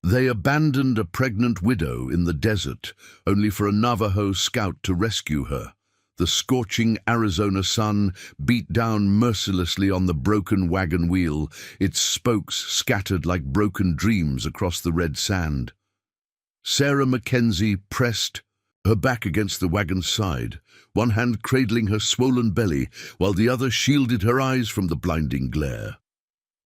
They abandoned a pregnant widow in the desert, only for a Navajo scout to rescue her. The scorching Arizona sun beat down mercilessly on the broken wagon wheel, its spokes scattered like broken dreams across the red sand. Sarah Mackenzie pressed her back against the wagon's side, one hand cradling her swollen belly, while the other shielded her eyes from the blinding glare.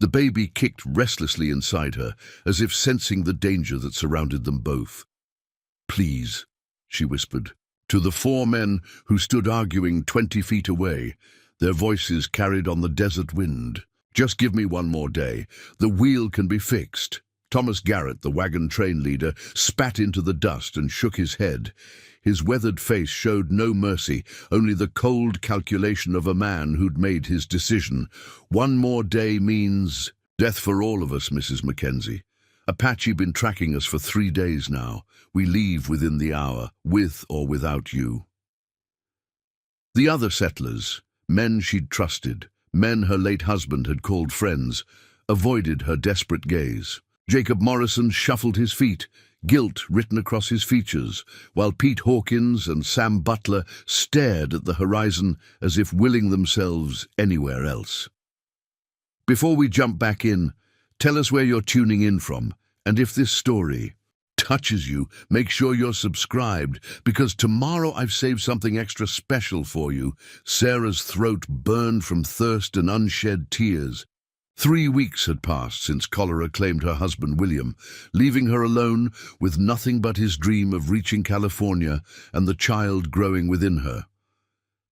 The baby kicked restlessly inside her, as if sensing the danger that surrounded them both. "Please," she whispered, to the four men who stood arguing 20 feet away, their voices carried on the desert wind. "Just give me one more day. The wheel can be fixed." Thomas Garrett, the wagon train leader, spat into the dust and shook his head. His weathered face showed no mercy, only the cold calculation of a man who'd made his decision. "One more day means death for all of us, Mrs. Mackenzie. Apache been tracking us for 3 days now. We leave within the hour, with or without you." The other settlers, men she'd trusted, men her late husband had called friends, avoided her desperate gaze. Jacob Morrison shuffled his feet, guilt written across his features, while Pete Hawkins and Sam Butler stared at the horizon as if willing themselves anywhere else. "Before we jump back in, tell us where you're tuning in from, and if this story touches you, make sure you're subscribed, because tomorrow I've saved something extra special for you." Sarah's throat burned from thirst and unshed tears. 3 weeks had passed since cholera claimed her husband William, leaving her alone with nothing but his dream of reaching California and the child growing within her.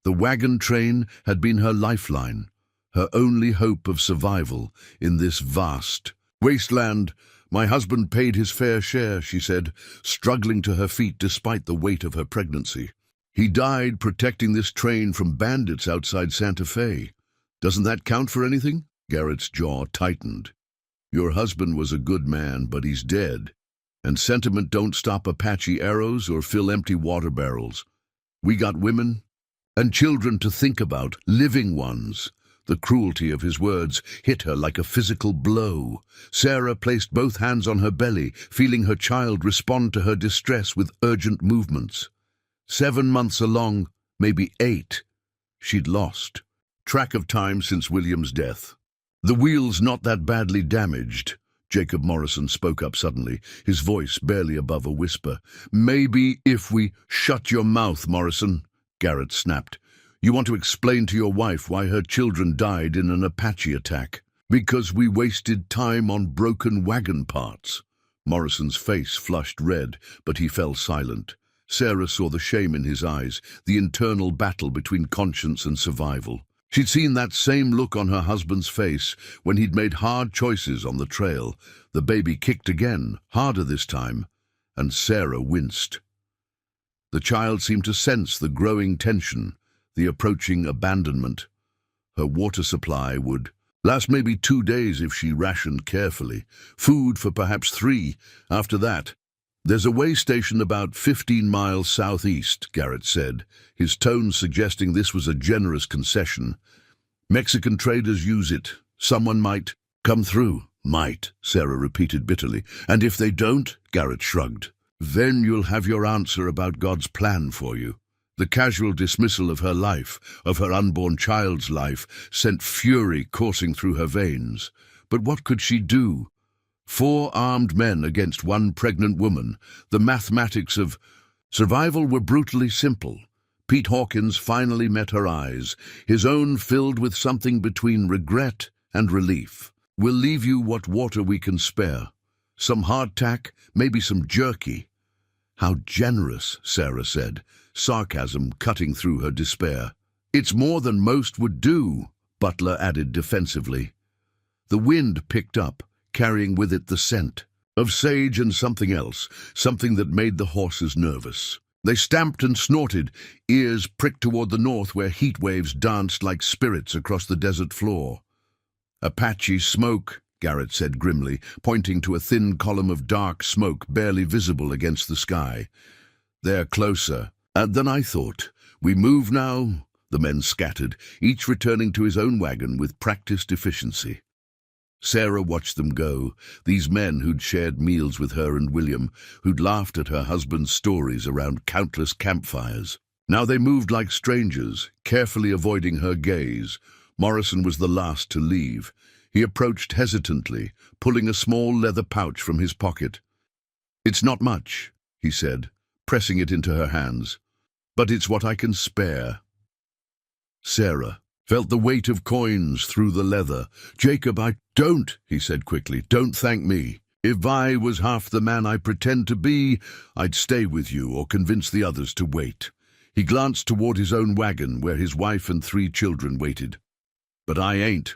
The wagon train had been her lifeline, her only hope of survival in this vast wasteland. "My husband paid his fair share," she said, struggling to her feet despite the weight of her pregnancy. "He died protecting this train from bandits outside Santa Fe. Doesn't that count for anything?" Garrett's jaw tightened. "Your husband was a good man, but he's dead. And sentiment don't stop Apache arrows or fill empty water barrels. We got women and children to think about, living ones." The cruelty of his words hit her like a physical blow. Sarah placed both hands on her belly, feeling her child respond to her distress with urgent movements. 7 months along, maybe 8, she'd lost track of time since William's death. "The wheel's not that badly damaged," Jacob Morrison spoke up suddenly, his voice barely above a whisper. "Maybe if we—" "Shut your mouth, Morrison," Garrett snapped. "You want to explain to your wife why her children died in an Apache attack?" "Because we wasted time on broken wagon parts." Morrison's face flushed red, but he fell silent. Sarah saw the shame in his eyes, the internal battle between conscience and survival. She'd seen that same look on her husband's face when he'd made hard choices on the trail. The baby kicked again, harder this time, and Sarah winced. The child seemed to sense the growing tension, the approaching abandonment. Her water supply would last maybe 2 days if she rationed carefully. Food for perhaps 3. After that, "There's a way station about 15 miles southeast," Garrett said, his tone suggesting this was a generous concession. "Mexican traders use it. Someone might come through." "Might," Sarah repeated bitterly. "And if they don't?" Garrett shrugged. "Then you'll have your answer about God's plan for you." The casual dismissal of her life, of her unborn child's life, sent fury coursing through her veins. But what could she do? 4 armed men against 1 pregnant woman. The mathematics of survival were brutally simple. Pete Hawkins finally met her eyes, his own filled with something between regret and relief. "We'll leave you what water we can spare. Some hardtack, maybe some jerky." "How generous," Sarah said, sarcasm cutting through her despair. "It's more than most would do," Butler added defensively. The wind picked up, carrying with it the scent of sage and something else, something that made the horses nervous. They stamped and snorted, ears pricked toward the north where heat waves danced like spirits across the desert floor. "Apache smoke," Garrett said grimly, pointing to a thin column of dark smoke barely visible against the sky. "They're closer than I thought. We move now?" The men scattered, each returning to his own wagon with practiced efficiency. Sarah watched them go, these men who'd shared meals with her and William, who'd laughed at her husband's stories around countless campfires. Now they moved like strangers, carefully avoiding her gaze. Morrison was the last to leave. He approached hesitantly, pulling a small leather pouch from his pocket. "It's not much," he said, pressing it into her hands, "but it's what I can spare." Sarah felt the weight of coins through the leather. "Jacob, don't," he said quickly, "don't thank me. If I was half the man I pretend to be, I'd stay with you or convince the others to wait." He glanced toward his own wagon where his wife and 3 children waited. "But I ain't.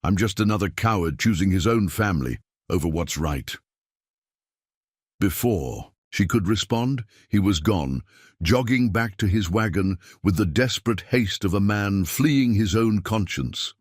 I'm just another coward choosing his own family over what's right." Before she could respond, he was gone, jogging back to his wagon with the desperate haste of a man fleeing his own conscience.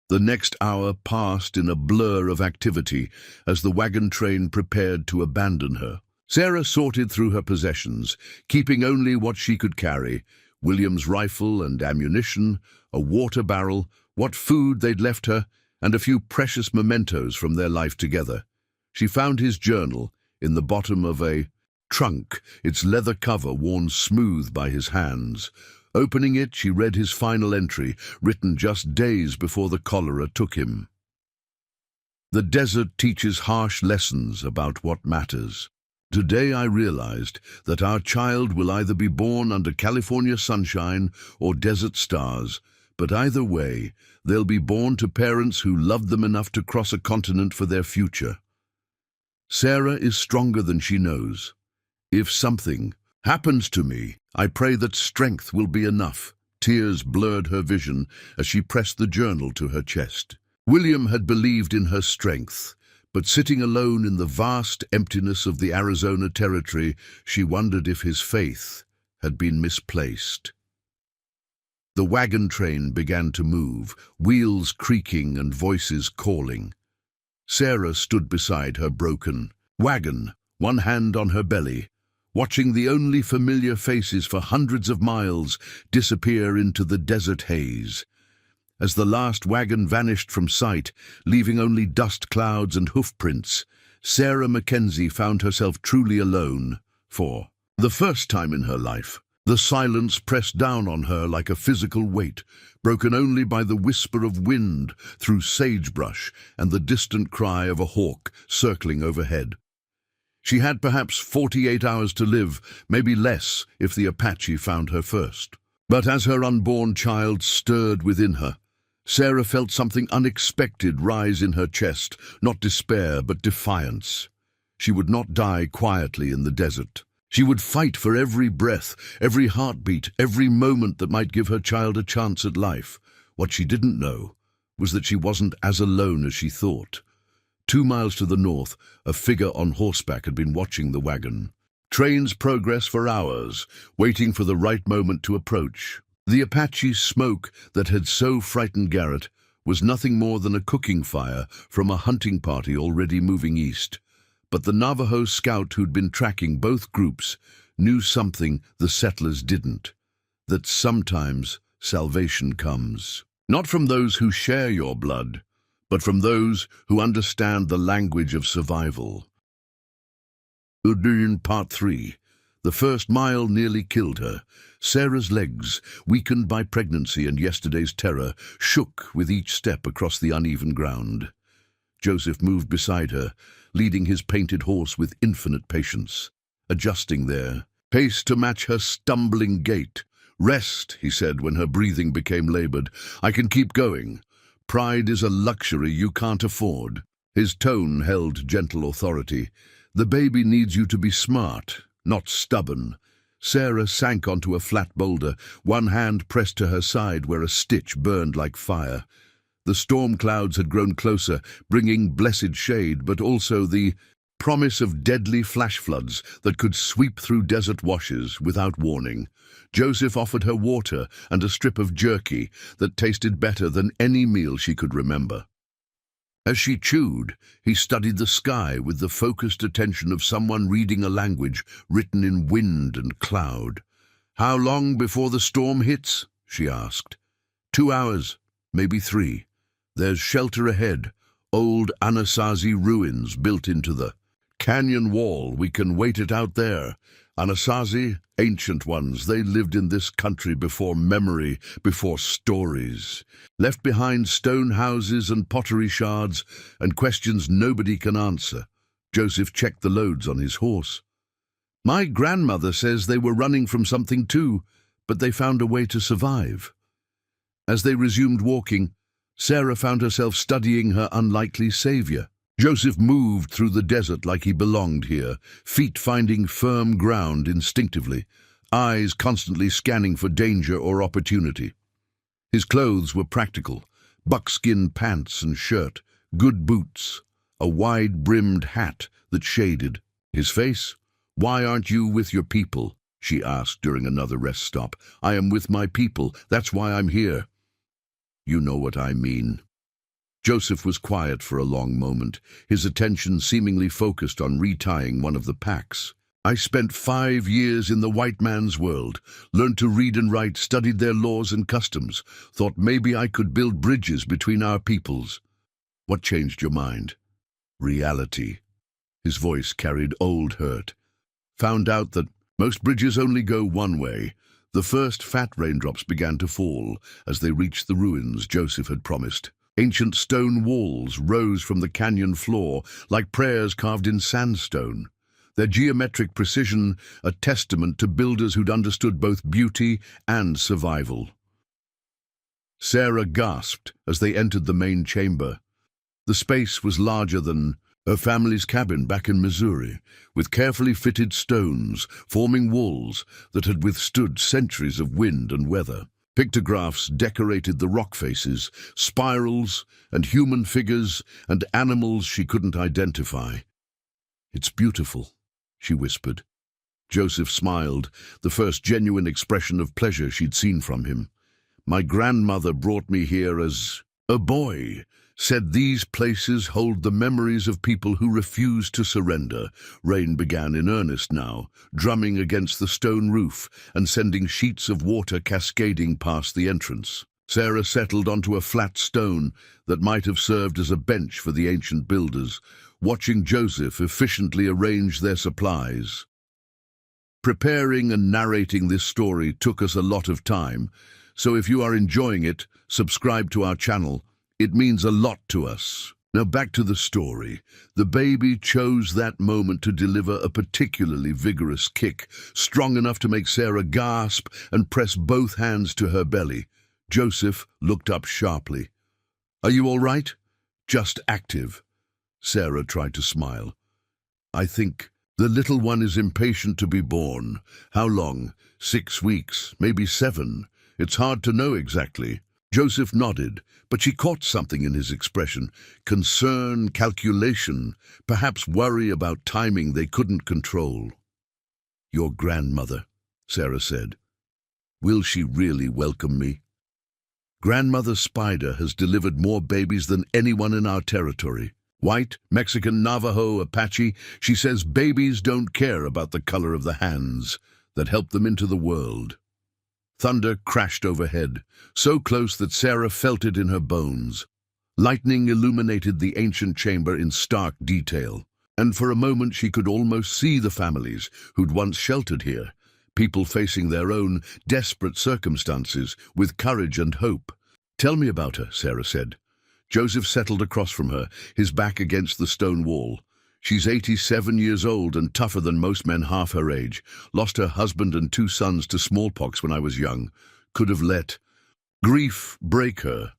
The next hour passed in a blur of activity as the wagon train prepared to abandon her. Sarah sorted through her possessions, keeping only what she could carry: William's rifle and ammunition, a water barrel, what food they'd left her, and a few precious mementos from their life together. She found his journal in the bottom of a trunk, its leather cover worn smooth by his hands. Opening it, she read his final entry, written just days before the cholera took him. "The desert teaches harsh lessons about what matters. Today I realized that our child will either be born under California sunshine or desert stars, but either way, they'll be born to parents who loved them enough to cross a continent for their future. Sarah is stronger than she knows. If something happens to me, I pray that strength will be enough." Tears blurred her vision as she pressed the journal to her chest. William had believed in her strength, but sitting alone in the vast emptiness of the Arizona territory, she wondered if his faith had been misplaced. The wagon train began to move, wheels creaking and voices calling. Sarah stood beside her broken wagon, one hand on her belly, watching the only familiar faces for hundreds of miles disappear into the desert haze. As the last wagon vanished from sight, leaving only dust clouds and hoof prints, Sarah Mackenzie found herself truly alone. For the first time in her life, the silence pressed down on her like a physical weight, broken only by the whisper of wind through sagebrush and the distant cry of a hawk circling overhead. She had perhaps 48 hours to live, maybe less if the Apache found her first. But as her unborn child stirred within her, Sarah felt something unexpected rise in her chest, not despair but defiance. She would not die quietly in the desert. She would fight for every breath, every heartbeat, every moment that might give her child a chance at life. What she didn't know was that she wasn't as alone as she thought. 2 miles to the north, a figure on horseback had been watching the wagon. Trains progressed for hours, waiting for the right moment to approach. The Apache smoke that had so frightened Garrett was nothing more than a cooking fire from a hunting party already moving east. But the Navajo scout who'd been tracking both groups knew something the settlers didn't: that sometimes salvation comes, not from those who share your blood, but from those who understand the language of survival. Udun Part 3. The first mile nearly killed her. Sarah's legs, weakened by pregnancy and yesterday's terror, shook with each step across the uneven ground. Joseph moved beside her, leading his painted horse with infinite patience, adjusting their pace to match her stumbling gait. "Rest," he said when her breathing became labored. "I can keep going. Pride is a luxury you can't afford." His tone held gentle authority. "The baby needs you to be smart, not stubborn." Sarah sank onto a flat boulder, one hand pressed to her side where a stitch burned like fire. The storm clouds had grown closer, bringing blessed shade, but also the promise of deadly flash floods that could sweep through desert washes without warning. Joseph offered her water and a strip of jerky that tasted better than any meal she could remember. As she chewed, he studied the sky with the focused attention of someone reading a language written in wind and cloud. "How long before the storm hits?" she asked. 2 hours, maybe 3. There's shelter ahead, old Anasazi ruins built into the canyon wall. We can wait it out there. Anasazi, ancient ones, they lived in this country before memory, before stories. Left behind stone houses and pottery shards, and questions nobody can answer. Joseph checked the loads on his horse. My grandmother says they were running from something too, but they found a way to survive. As they resumed walking, Sarah found herself studying her unlikely savior. Joseph moved through the desert like he belonged here, feet finding firm ground instinctively, eyes constantly scanning for danger or opportunity. His clothes were practical: buckskin pants and shirt, good boots, a wide-brimmed hat that shaded his face. "Why aren't you with your people?" she asked during another rest stop. "I am with my people. That's why I'm here." "You know what I mean." Joseph was quiet for a long moment, his attention seemingly focused on retying one of the packs. "I spent 5 years in the white man's world, learned to read and write, studied their laws and customs, thought maybe I could build bridges between our peoples." "What changed your mind?" "Reality." His voice carried old hurt. "Found out that most bridges only go one way." The first fat raindrops began to fall as they reached the ruins Joseph had promised. Ancient stone walls rose from the canyon floor like prayers carved in sandstone, their geometric precision a testament to builders who'd understood both beauty and survival. Sarah gasped as they entered the main chamber. The space was larger than her family's cabin back in Missouri, with carefully fitted stones forming walls that had withstood centuries of wind and weather. Pictographs decorated the rock faces, spirals and human figures and animals she couldn't identify. "It's beautiful," she whispered. Joseph smiled, the first genuine expression of pleasure she'd seen from him. "My grandmother brought me here as a boy, said these places hold the memories of people who refused to surrender." Rain began in earnest now, drumming against the stone roof and sending sheets of water cascading past the entrance. Sarah settled onto a flat stone that might have served as a bench for the ancient builders, watching Joseph efficiently arrange their supplies. Preparing and narrating this story took us a lot of time, so if you are enjoying it, subscribe to our channel. It means a lot to us. Now back to the story. The baby chose that moment to deliver a particularly vigorous kick, strong enough to make Sarah gasp and press both hands to her belly. Joseph looked up sharply. "Are you all right?" "Just active." Sarah tried to smile. "I think the little one is impatient to be born." "How long?" 6 weeks, maybe 7. It's hard to know exactly." Joseph nodded, but she caught something in his expression. Concern, calculation, perhaps worry about timing they couldn't control. "Your grandmother," Sarah said. "Will she really welcome me?" "Grandmother Spider has delivered more babies than anyone in our territory. White, Mexican, Navajo, Apache. She says babies don't care about the color of the hands that help them into the world." Thunder crashed overhead, so close that Sarah felt it in her bones. Lightning illuminated the ancient chamber in stark detail, and for a moment she could almost see the families who'd once sheltered here, people facing their own desperate circumstances with courage and hope. "Tell me about her," Sarah said. Joseph settled across from her, his back against the stone wall. "She's 87 years old and tougher than most men half her age. Lost her husband and 2 sons to smallpox when I was young. Could have let grief break her,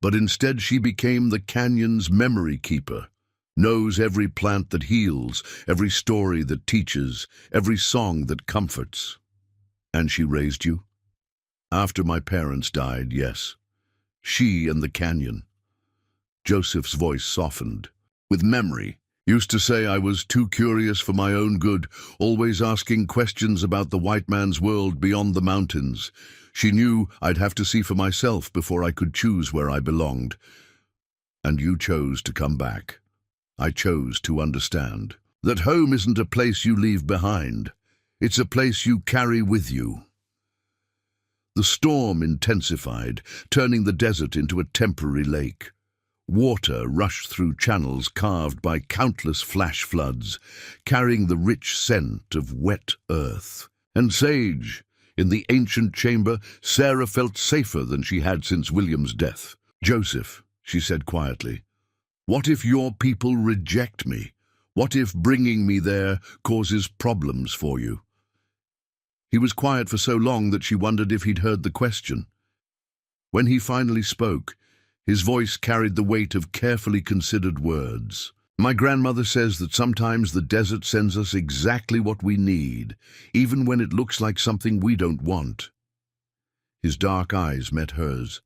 but instead she became the canyon's memory keeper. Knows every plant that heals, every story that teaches, every song that comforts." "And she raised you?" "After my parents died, yes. She and the canyon." Joseph's voice softened. "With memory. Used to say I was too curious for my own good, always asking questions about the white man's world beyond the mountains. She knew I'd have to see for myself before I could choose where I belonged. And you chose to come back. I chose to understand that home isn't a place you leave behind. It's a place you carry with you." The storm intensified, turning the desert into a temporary lake. Water rushed through channels carved by countless flash floods, carrying the rich scent of wet earth. And sage. In the ancient chamber, Sarah felt safer than she had since William's death. "Joseph," she said quietly, "what if your people reject me? What if bringing me there causes problems for you?" He was quiet for so long that she wondered if he'd heard the question. When he finally spoke, his voice carried the weight of carefully considered words. "My grandmother says that sometimes the desert sends us exactly what we need, even when it looks like something we don't want." His dark eyes met hers.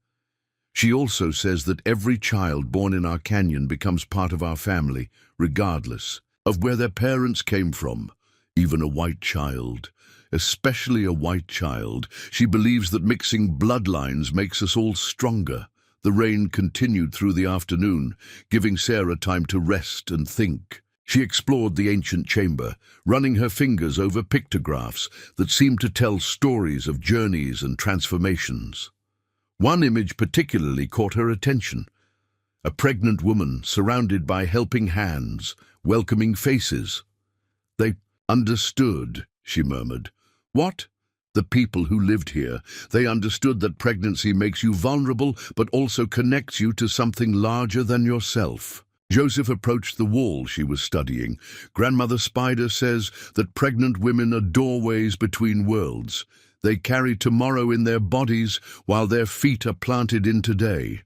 "She also says that every child born in our canyon becomes part of our family, regardless of where their parents came from, even a white child. Especially a white child. She believes that mixing bloodlines makes us all stronger." The rain continued through the afternoon, giving Sarah time to rest and think. She explored the ancient chamber, running her fingers over pictographs that seemed to tell stories of journeys and transformations. One image particularly caught her attention. A pregnant woman surrounded by helping hands, welcoming faces. "They understood," she murmured. "What?" "The people who lived here. They understood that pregnancy makes you vulnerable, but also connects you to something larger than yourself." Joseph approached the wall she was studying. "Grandmother Spider says that pregnant women are doorways between worlds. They carry tomorrow in their bodies while their feet are planted in today."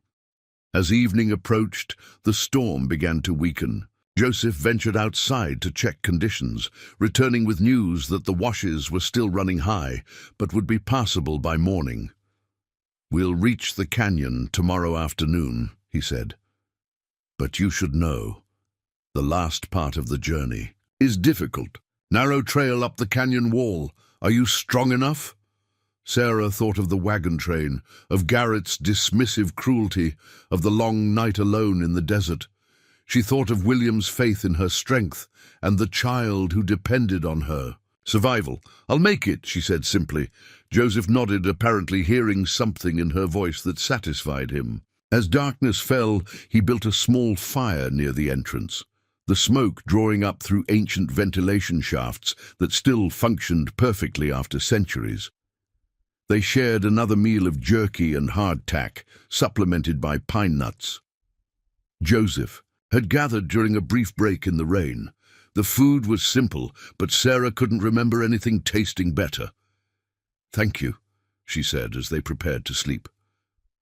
As evening approached, the storm began to weaken. Joseph ventured outside to check conditions, returning with news that the washes were still running high, but would be passable by morning. "We'll reach the canyon tomorrow afternoon," he said. "But you should know, the last part of the journey is difficult. Narrow trail up the canyon wall. Are you strong enough?" Sarah thought of the wagon train, of Garrett's dismissive cruelty, of the long night alone in the desert. She thought of William's faith in her strength and the child who depended on her. "Survival. I'll make it," she said simply. Joseph nodded, apparently hearing something in her voice that satisfied him. As darkness fell, he built a small fire near the entrance, the smoke drawing up through ancient ventilation shafts that still functioned perfectly after centuries. They shared another meal of jerky and hardtack, supplemented by pine nuts. Joseph had gathered during a brief break in the rain. The food was simple, but Sarah couldn't remember anything tasting better. "Thank you," she said as they prepared to sleep.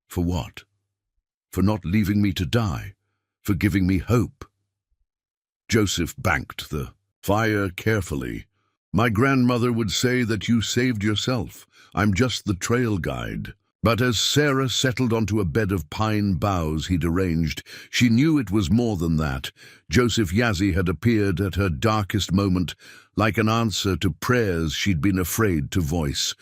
"For what?" "For not leaving me to die, for giving me hope." Joseph banked the fire carefully. "My grandmother would say that you saved yourself. I'm just the trail guide." But as Sarah settled onto a bed of pine boughs he'd arranged, she knew it was more than that. Joseph Yazzie had appeared at her darkest moment, like an answer to prayers she'd been afraid to voice.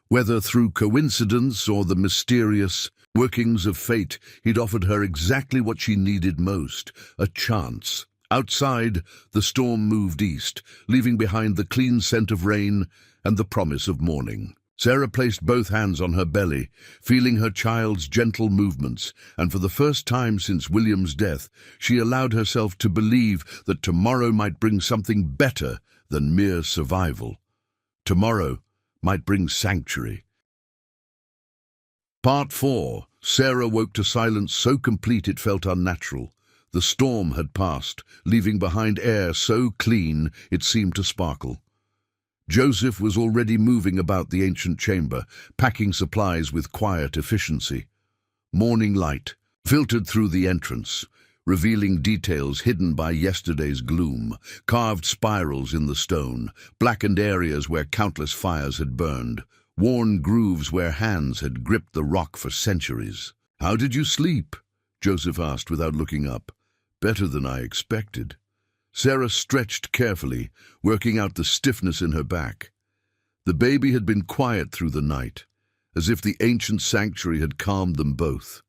Whether through coincidence or the mysterious workings of fate, he'd offered her exactly what she needed most, a chance. Outside, the storm moved east, leaving behind the clean scent of rain and the promise of morning. Sarah placed both hands on her belly, feeling her child's gentle movements, and for the first time since William's death, she allowed herself to believe that tomorrow might bring something better than mere survival. Tomorrow might bring sanctuary. Part 4. Sarah woke to silence so complete it felt unnatural. The storm had passed, leaving behind air so clean it seemed to sparkle. Joseph was already moving about the ancient chamber, packing supplies with quiet efficiency. Morning light filtered through the entrance, revealing details hidden by yesterday's gloom, carved spirals in the stone, blackened areas where countless fires had burned, worn grooves where hands had gripped the rock for centuries. "How did you sleep?" Joseph asked without looking up. "Better than I expected." Sarah stretched carefully, working out the stiffness in her back. The baby had been quiet through the night, as if the ancient sanctuary had calmed them both.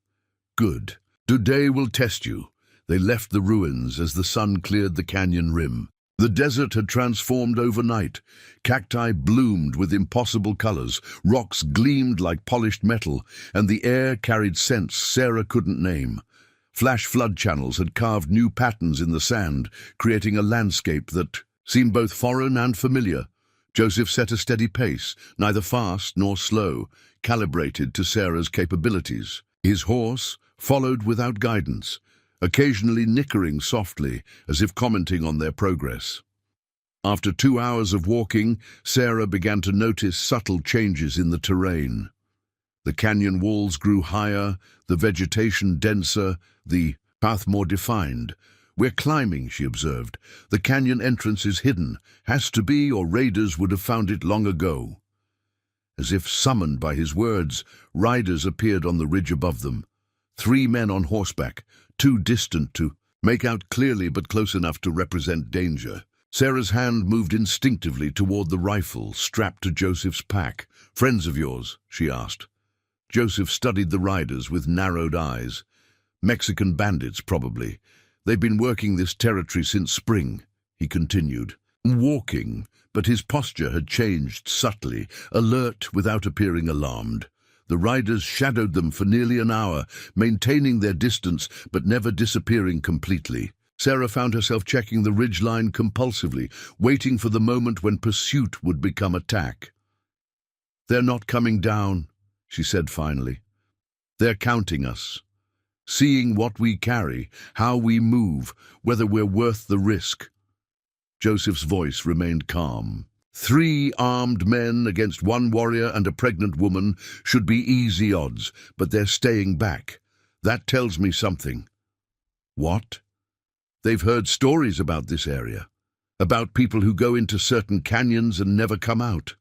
"Good. Today will test you." They left the ruins as the sun cleared the canyon rim. The desert had transformed overnight. Cacti bloomed with impossible colors, rocks gleamed like polished metal, and the air carried scents Sarah couldn't name. Flash flood channels had carved new patterns in the sand, creating a landscape that seemed both foreign and familiar. Joseph set a steady pace, neither fast nor slow, calibrated to Sarah's capabilities. His horse followed without guidance, occasionally nickering softly, as if commenting on their progress. After 2 hours of walking, Sarah began to notice subtle changes in the terrain. The canyon walls grew higher, the vegetation denser, the path more defined. "We're climbing," she observed. "The canyon entrance is hidden. Has to be, or raiders would have found it long ago." As if summoned by his words, riders appeared on the ridge above them. 3 men on horseback, too distant to make out clearly but close enough to represent danger. Sarah's hand moved instinctively toward the rifle strapped to Joseph's pack. "Friends of yours?" she asked. Joseph studied the riders with narrowed eyes. "Mexican bandits, probably. They've been working this territory since spring," he continued. Walking, but his posture had changed subtly, alert without appearing alarmed. The riders shadowed them for nearly an hour, maintaining their distance but never disappearing completely. Sarah found herself checking the ridgeline compulsively, waiting for the moment when pursuit would become attack. "They're not coming down," she said finally. "They're counting us, seeing what we carry, how we move, whether we're worth the risk." Joseph's voice remained calm. 3 armed men against 1 warrior and a pregnant woman should be easy odds, but they're staying back. That tells me something. What? They've heard stories about this area, about people who go into certain canyons and never come out.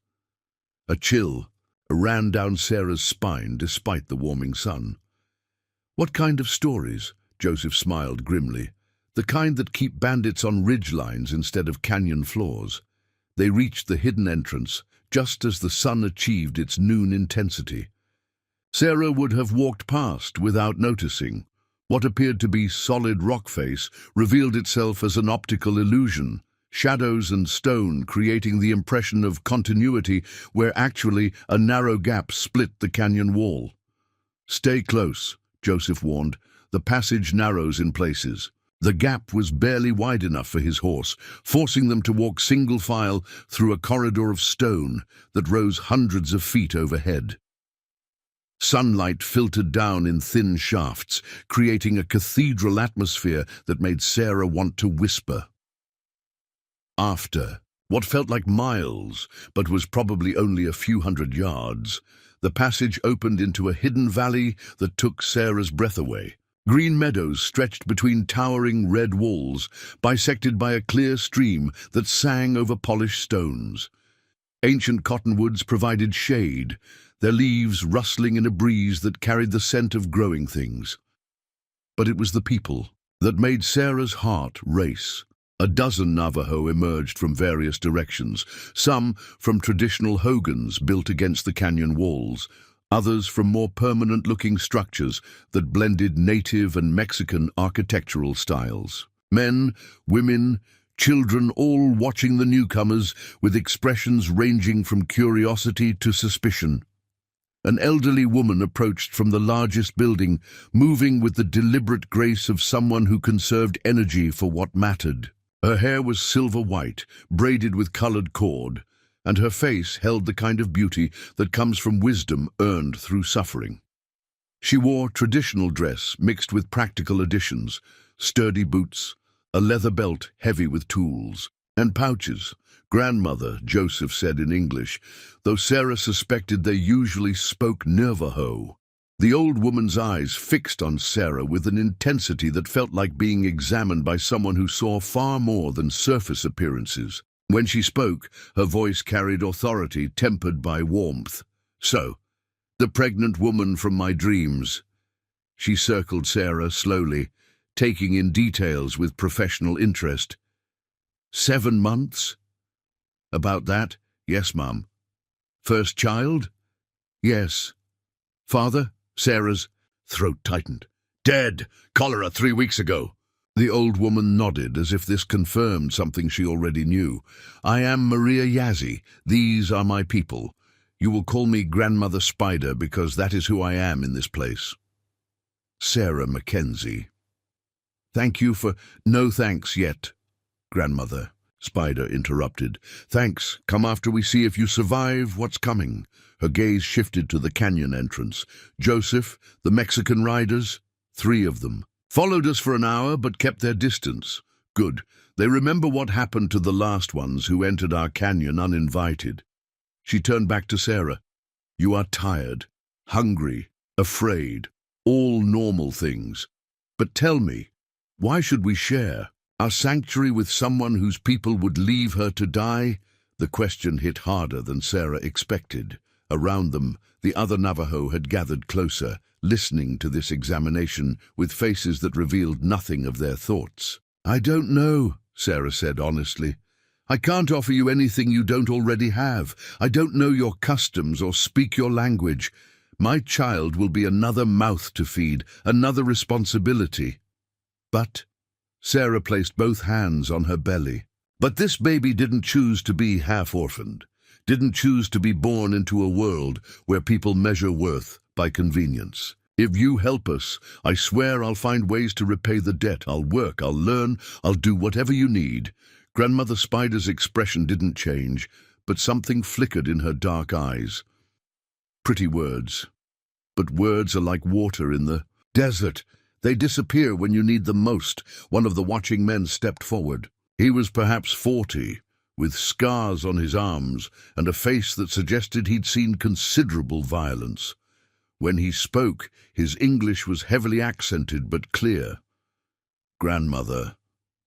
A chill ran down Sarah's spine despite the warming sun. "What kind of stories?" Joseph smiled grimly. "The kind that keep bandits on ridgelines instead of canyon floors." They reached the hidden entrance just as the sun achieved its noon intensity. Sarah would have walked past without noticing. What appeared to be solid rock face revealed itself as an optical illusion, shadows and stone creating the impression of continuity where actually a narrow gap split the canyon wall. "Stay close," Joseph warned. "The passage narrows in places." The gap was barely wide enough for his horse, forcing them to walk single file through a corridor of stone that rose hundreds of feet overhead. Sunlight filtered down in thin shafts, creating a cathedral atmosphere that made Sarah want to whisper. After what felt like miles, but was probably only a few hundred yards, the passage opened into a hidden valley that took Sarah's breath away. Green meadows stretched between towering red walls, bisected by a clear stream that sang over polished stones. Ancient cottonwoods provided shade, their leaves rustling in a breeze that carried the scent of growing things. But it was the people that made Sarah's heart race. A dozen Navajo emerged from various directions, some from traditional hogans built against the canyon walls, others from more permanent-looking structures that blended native and Mexican architectural styles. Men, women, children all watching the newcomers with expressions ranging from curiosity to suspicion. An elderly woman approached from the largest building, moving with the deliberate grace of someone who conserved energy for what mattered. Her hair was silver white, braided with colored cord, and her face held the kind of beauty that comes from wisdom earned through suffering. She wore traditional dress mixed with practical additions, sturdy boots, a leather belt heavy with tools, and pouches. "Grandmother," Joseph said in English, though Sarah suspected they usually spoke Navajo. The old woman's eyes fixed on Sarah with an intensity that felt like being examined by someone who saw far more than surface appearances. When she spoke, her voice carried authority tempered by warmth. "So, the pregnant woman from my dreams." She circled Sarah slowly, taking in details with professional interest. 7 months? "About that? Yes, Mum." "First child?" "Yes." "Father?" Sarah's throat tightened. "Dead. Cholera 3 weeks ago." The old woman nodded as if this confirmed something she already knew. "I am Maria Yazzie. These are my people. You will call me Grandmother Spider because that is who I am in this place." Sarah Mackenzie. Thank you for— No thanks yet, Grandmother Spider interrupted. Thanks come after we see if you survive what's coming. Her gaze shifted to the canyon entrance. Joseph, the Mexican riders, 3 of them, followed us for an hour but kept their distance. Good. They remember what happened to the last ones who entered our canyon uninvited. She turned back to Sarah. You are tired, hungry, afraid, all normal things. But tell me, why should we share our sanctuary with someone whose people would leave her to die? The question hit harder than Sarah expected. Around them, the other Navajo had gathered closer, listening to this examination with faces that revealed nothing of their thoughts. I don't know, Sarah said honestly. I can't offer you anything you don't already have. I don't know your customs or speak your language. My child will be another mouth to feed, another responsibility. But— Sarah placed both hands on her belly. But this baby didn't choose to be half-orphaned, didn't choose to be born into a world where people measure worth by convenience. If you help us, I swear I'll find ways to repay the debt. I'll work, I'll learn, I'll do whatever you need. Grandmother Spider's expression didn't change, but something flickered in her dark eyes. Pretty words. But words are like water in the desert. They disappear when you need them most. One of the watching men stepped forward. He was perhaps 40, with scars on his arms and a face that suggested he'd seen considerable violence. When he spoke, his English was heavily accented but clear. Grandmother,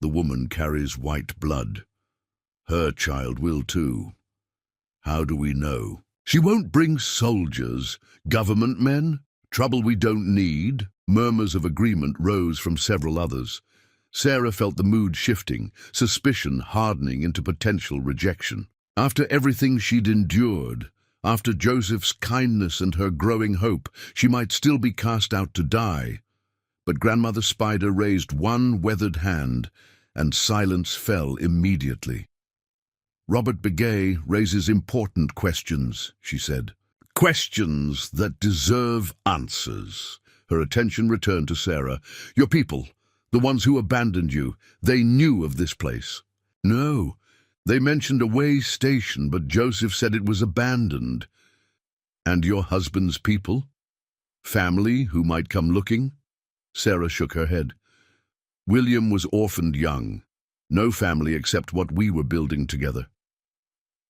the woman carries white blood. Her child will too. How do we know? She won't bring soldiers, government men, trouble we don't need. Murmurs of agreement rose from several others. Sarah felt the mood shifting, suspicion hardening into potential rejection. After everything she'd endured, after Joseph's kindness and her growing hope, she might still be cast out to die. But Grandmother Spider raised one weathered hand, and silence fell immediately. Robert Begay raises important questions, she said. Questions that deserve answers. Her attention returned to Sarah. Your people, the ones who abandoned you, they knew of this place. No, they mentioned a way station, but Joseph said it was abandoned. And your husband's people? Family who might come looking? Sarah shook her head. William was orphaned young. No family except what we were building together.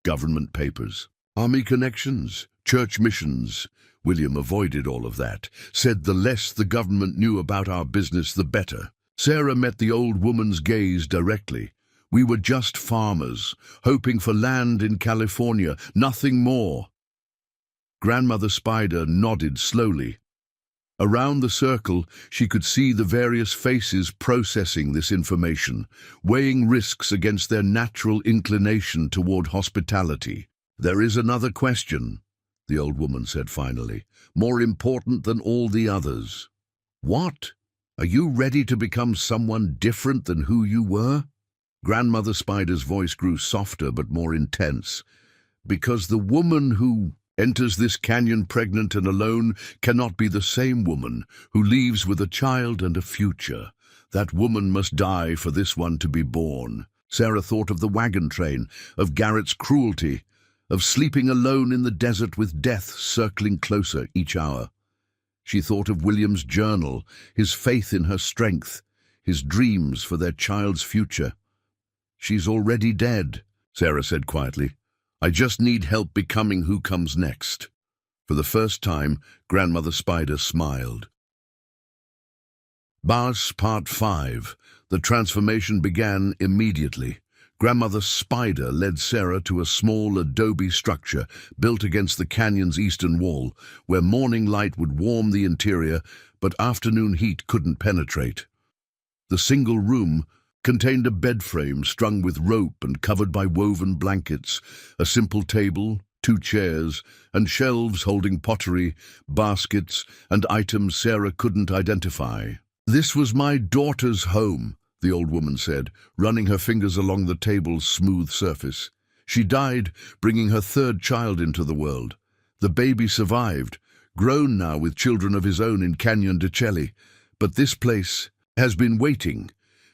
Government papers, army connections, church missions. William avoided all of that, said the less the government knew about our business, the better. Sarah met the old woman's gaze directly. We were just farmers, hoping for land in California, nothing more. Grandmother Spider nodded slowly. Around the circle, she could see the various faces processing this information, weighing risks against their natural inclination toward hospitality. There is another question, the old woman said finally, more important than all the others. What? Are you ready to become someone different than who you were? Grandmother Spider's voice grew softer but more intense. Because the woman who enters this canyon pregnant and alone cannot be the same woman who leaves with a child and a future. That woman must die for this one to be born. Sarah thought of the wagon train, of Garrett's cruelty, of sleeping alone in the desert with death circling closer each hour. She thought of William's journal, his faith in her strength, his dreams for their child's future. She's already dead, Sarah said quietly. I just need help becoming who comes next. For the first time, Grandmother Spider smiled. Bars Part 5. The transformation began immediately. Grandmother Spider led Sarah to a small adobe structure built against the canyon's eastern wall, where morning light would warm the interior, but afternoon heat couldn't penetrate. The single room contained a bed frame strung with rope and covered by woven blankets, a simple table, 2 chairs, and shelves holding pottery, baskets, and items Sarah couldn't identify. This was my daughter's home, the old woman said, running her fingers along the table's smooth surface. She died, bringing her 3rd child into the world. The baby survived, grown now with children of his own in Canyon de Chelly, but this place Has been waiting.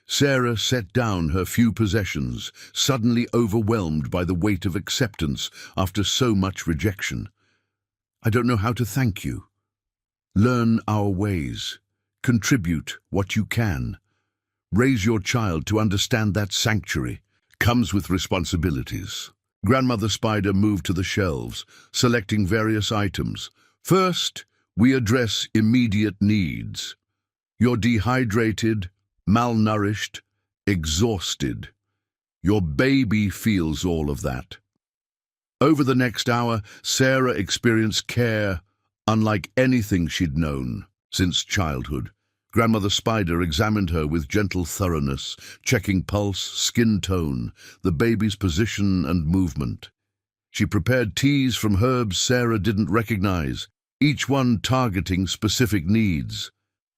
Sarah set down her few possessions, suddenly overwhelmed by the weight of acceptance after so much rejection. I don't know how to thank you. Learn our ways. Contribute what you can. Raise your child to understand that sanctuary comes with responsibilities. Grandmother Spider moved to the shelves, selecting various items. First, we address immediate needs. You're dehydrated, malnourished, exhausted. Your baby feels all of that. Over the next hour, Sarah experienced care unlike anything she'd known since childhood. Grandmother Spider examined her with gentle thoroughness, checking pulse, skin tone, the baby's position and movement. She prepared teas from herbs Sarah didn't recognize, each one targeting specific needs.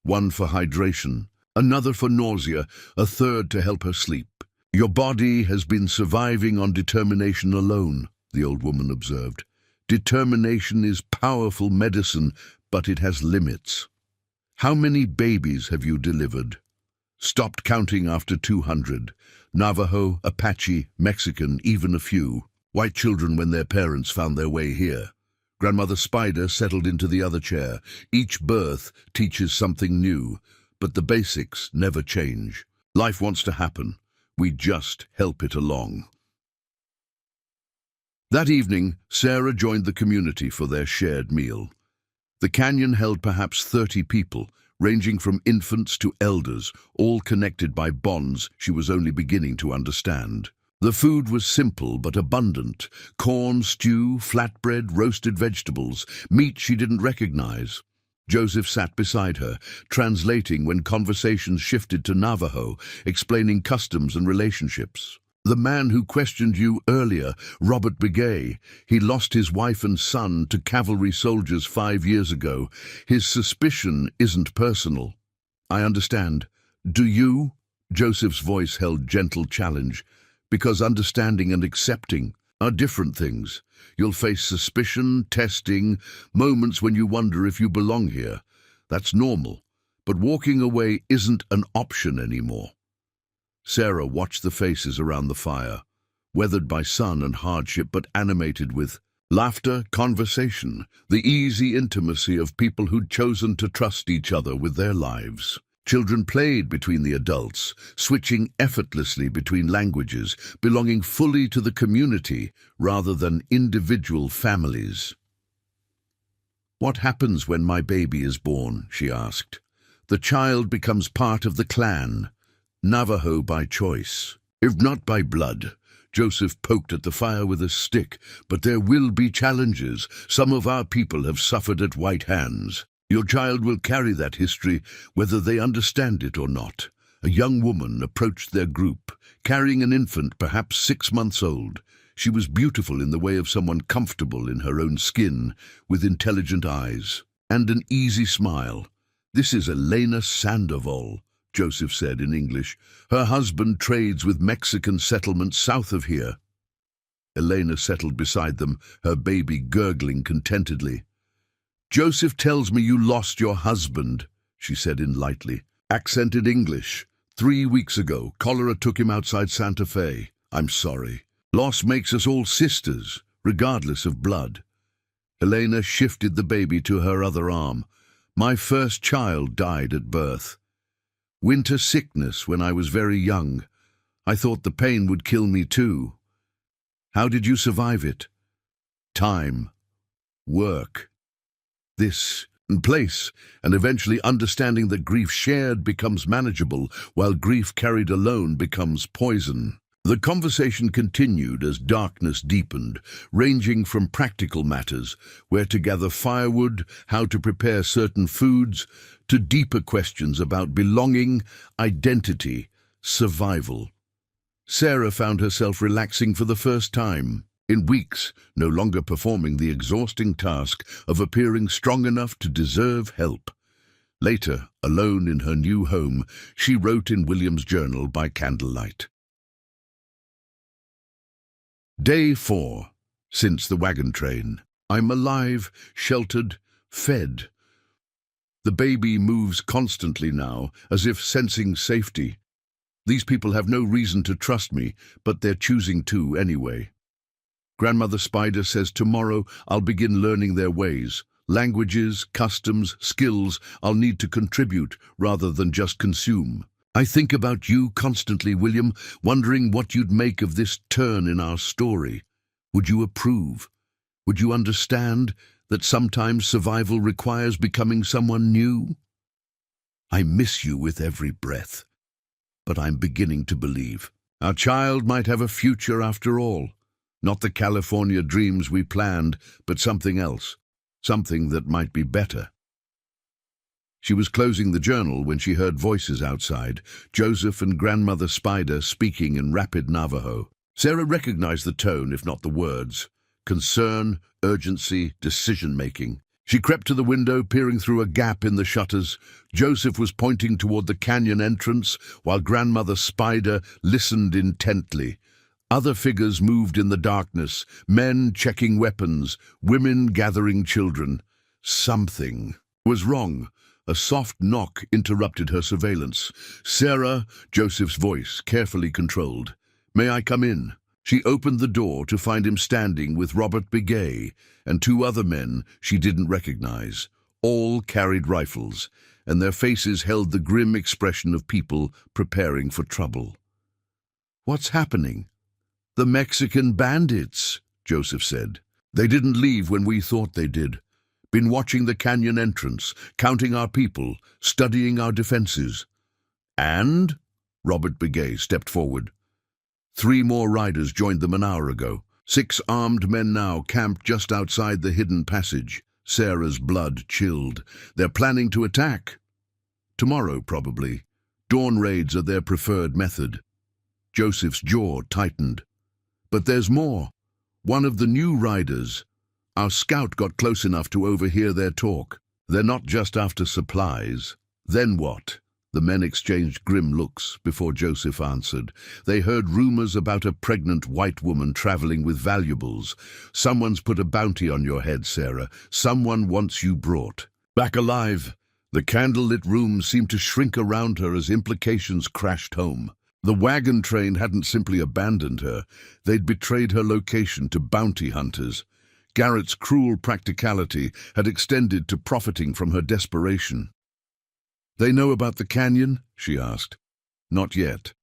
One for hydration, another for nausea, a third to help her sleep. Your body has been surviving on determination alone, the old woman observed. Determination is powerful medicine, but it has limits. How many babies have you delivered? Stopped counting after 200. Navajo, Apache, Mexican, even a few. White children when their parents found their way here. Grandmother Spider settled into the other chair. Each birth teaches something new, but the basics never change. Life wants to happen. We just help it along. That evening, Sarah joined the community for their shared meal. The canyon held perhaps 30 people, ranging from infants to elders, all connected by bonds she was only beginning to understand. The food was simple but abundant: corn, stew, flatbread, roasted vegetables, meat she didn't recognize. Joseph sat beside her, translating when conversations shifted to Navajo, explaining customs and relationships. The man who questioned you earlier, Robert Begay, he lost his wife and son to cavalry soldiers 5 years ago. His suspicion isn't personal. I understand. Do you? Joseph's voice held gentle challenge. Because understanding and accepting are different things. You'll face suspicion, testing, moments when you wonder if you belong here. That's normal. But walking away isn't an option anymore. Sarah watched the faces around the fire, weathered by sun and hardship but animated with laughter, conversation, the easy intimacy of people who'd chosen to trust each other with their lives. Children played between the adults, switching effortlessly between languages, belonging fully to the community rather than individual families. What happens when my baby is born? She asked. The child becomes part of the clan. Navajo by choice, if not by blood. Joseph poked at the fire with a stick. But there will be challenges. Some of our people have suffered at white hands. Your child will carry that history, whether they understand it or not. A young woman approached their group, carrying an infant perhaps 6 months old. She was beautiful in the way of someone comfortable in her own skin, with intelligent eyes, and an easy smile. This is Elena Sandoval, Joseph said in English. Her husband trades with Mexican settlements south of here. Elena settled beside them, her baby gurgling contentedly. Joseph tells me you lost your husband, she said in lightly, accented English. 3 weeks ago, cholera took him outside Santa Fe. I'm sorry. Loss makes us all sisters, regardless of blood. Elena shifted the baby to her other arm. My first child died at birth. Winter sickness when I was very young. I thought the pain would kill me too. How did you survive it? Time. Work. This place, and eventually understanding that grief shared becomes manageable, while grief carried alone becomes poison. The conversation continued as darkness deepened, ranging from practical matters, where to gather firewood, how to prepare certain foods, to deeper questions about belonging, identity, survival. Sarah found herself relaxing for the first time in weeks, no longer performing the exhausting task of appearing strong enough to deserve help. Later, alone in her new home, she wrote in William's journal by candlelight. Day 4. Since the wagon train. I'm alive, sheltered, fed. The baby moves constantly now, as if sensing safety. These people have no reason to trust me, but they're choosing to anyway. Grandmother Spider says tomorrow I'll begin learning their ways. Languages, customs, skills I'll need to contribute rather than just consume. I think about you constantly, William, wondering what you'd make of this turn in our story. Would you approve? Would you understand that sometimes survival requires becoming someone new? I miss you with every breath, but I'm beginning to believe. Our child might have a future after all. Not the California dreams we planned, but something else. Something that might be better. She was closing the journal when she heard voices outside, Joseph and Grandmother Spider speaking in rapid Navajo. Sarah recognized the tone, if not the words. Concern, urgency, decision-making. She crept to the window, peering through a gap in the shutters. Joseph was pointing toward the canyon entrance, while Grandmother Spider listened intently. Other figures moved in the darkness, men checking weapons, women gathering children. Something was wrong. A soft knock interrupted her surveillance. "Sarah," Joseph's voice, carefully controlled. "May I come in?" She opened the door to find him standing with Robert Begay and two other men she didn't recognize. All carried rifles, and their faces held the grim expression of people preparing for trouble. "What's happening?" "The Mexican bandits," Joseph said. "They didn't leave when we thought they did. Been watching the canyon entrance, counting our people, studying our defenses." "And?" Robert Begay stepped forward. 3 more riders joined them an hour ago. 6 armed men now camped just outside the hidden passage. Sarah's blood chilled. "They're planning to attack." "Tomorrow, probably. Dawn raids are their preferred method." Joseph's jaw tightened. "But there's more. One of the new riders. Our scout got close enough to overhear their talk. They're not just after supplies." "Then what?" The men exchanged grim looks before Joseph answered. "They heard rumors about a pregnant white woman traveling with valuables. Someone's put a bounty on your head, Sarah. Someone wants you brought back alive." The candlelit room seemed to shrink around her as implications crashed home. The wagon train hadn't simply abandoned her. They'd betrayed her location to bounty hunters. Garrett's cruel practicality had extended to profiting from her desperation. "They know about the canyon?" she asked. "Not yet.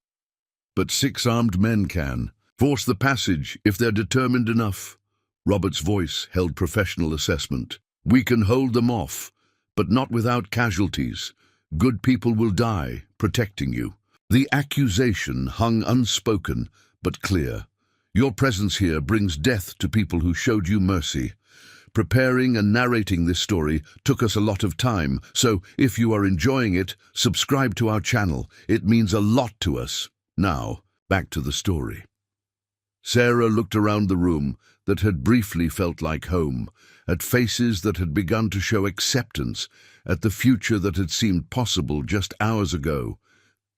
But 6 armed men can. Force the passage if they're determined enough." Robert's voice held professional assessment. "We can hold them off, but not without casualties. Good people will die, protecting you." The accusation hung unspoken, but clear. "Your presence here brings death to people who showed you mercy." Preparing and narrating this story took us a lot of time, so if you are enjoying it, subscribe to our channel. It means a lot to us. Now, back to the story. Sarah looked around the room that had briefly felt like home, at faces that had begun to show acceptance, at the future that had seemed possible just hours ago.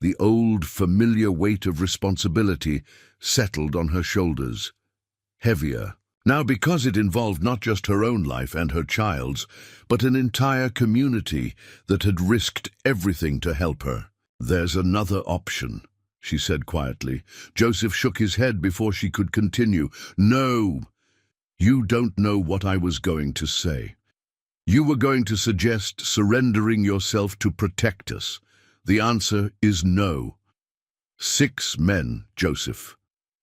The old, familiar weight of responsibility settled on her shoulders. Heavier. Now, because it involved not just her own life and her child's, but an entire community that had risked everything to help her. "There's another option," she said quietly. Joseph shook his head before she could continue. "No, you don't know what I was going to say. You were going to suggest surrendering yourself to protect us. The answer is no." 6 men, Joseph.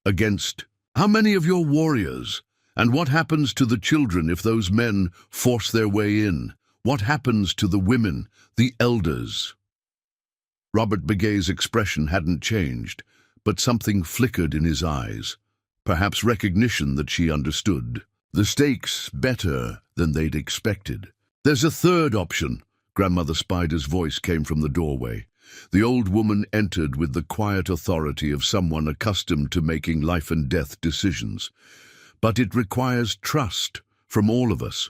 Against how many of your warriors? And what happens to the children if those men force their way in? What happens to the women, the elders? Robert Begay's expression hadn't changed, but something flickered in his eyes. Perhaps recognition that she understood. The stakes better than they'd expected. "There's a third option." Grandmother Spider's voice came from the doorway. The old woman entered with the quiet authority of someone accustomed to making life-and-death decisions. "But it requires trust from all of us."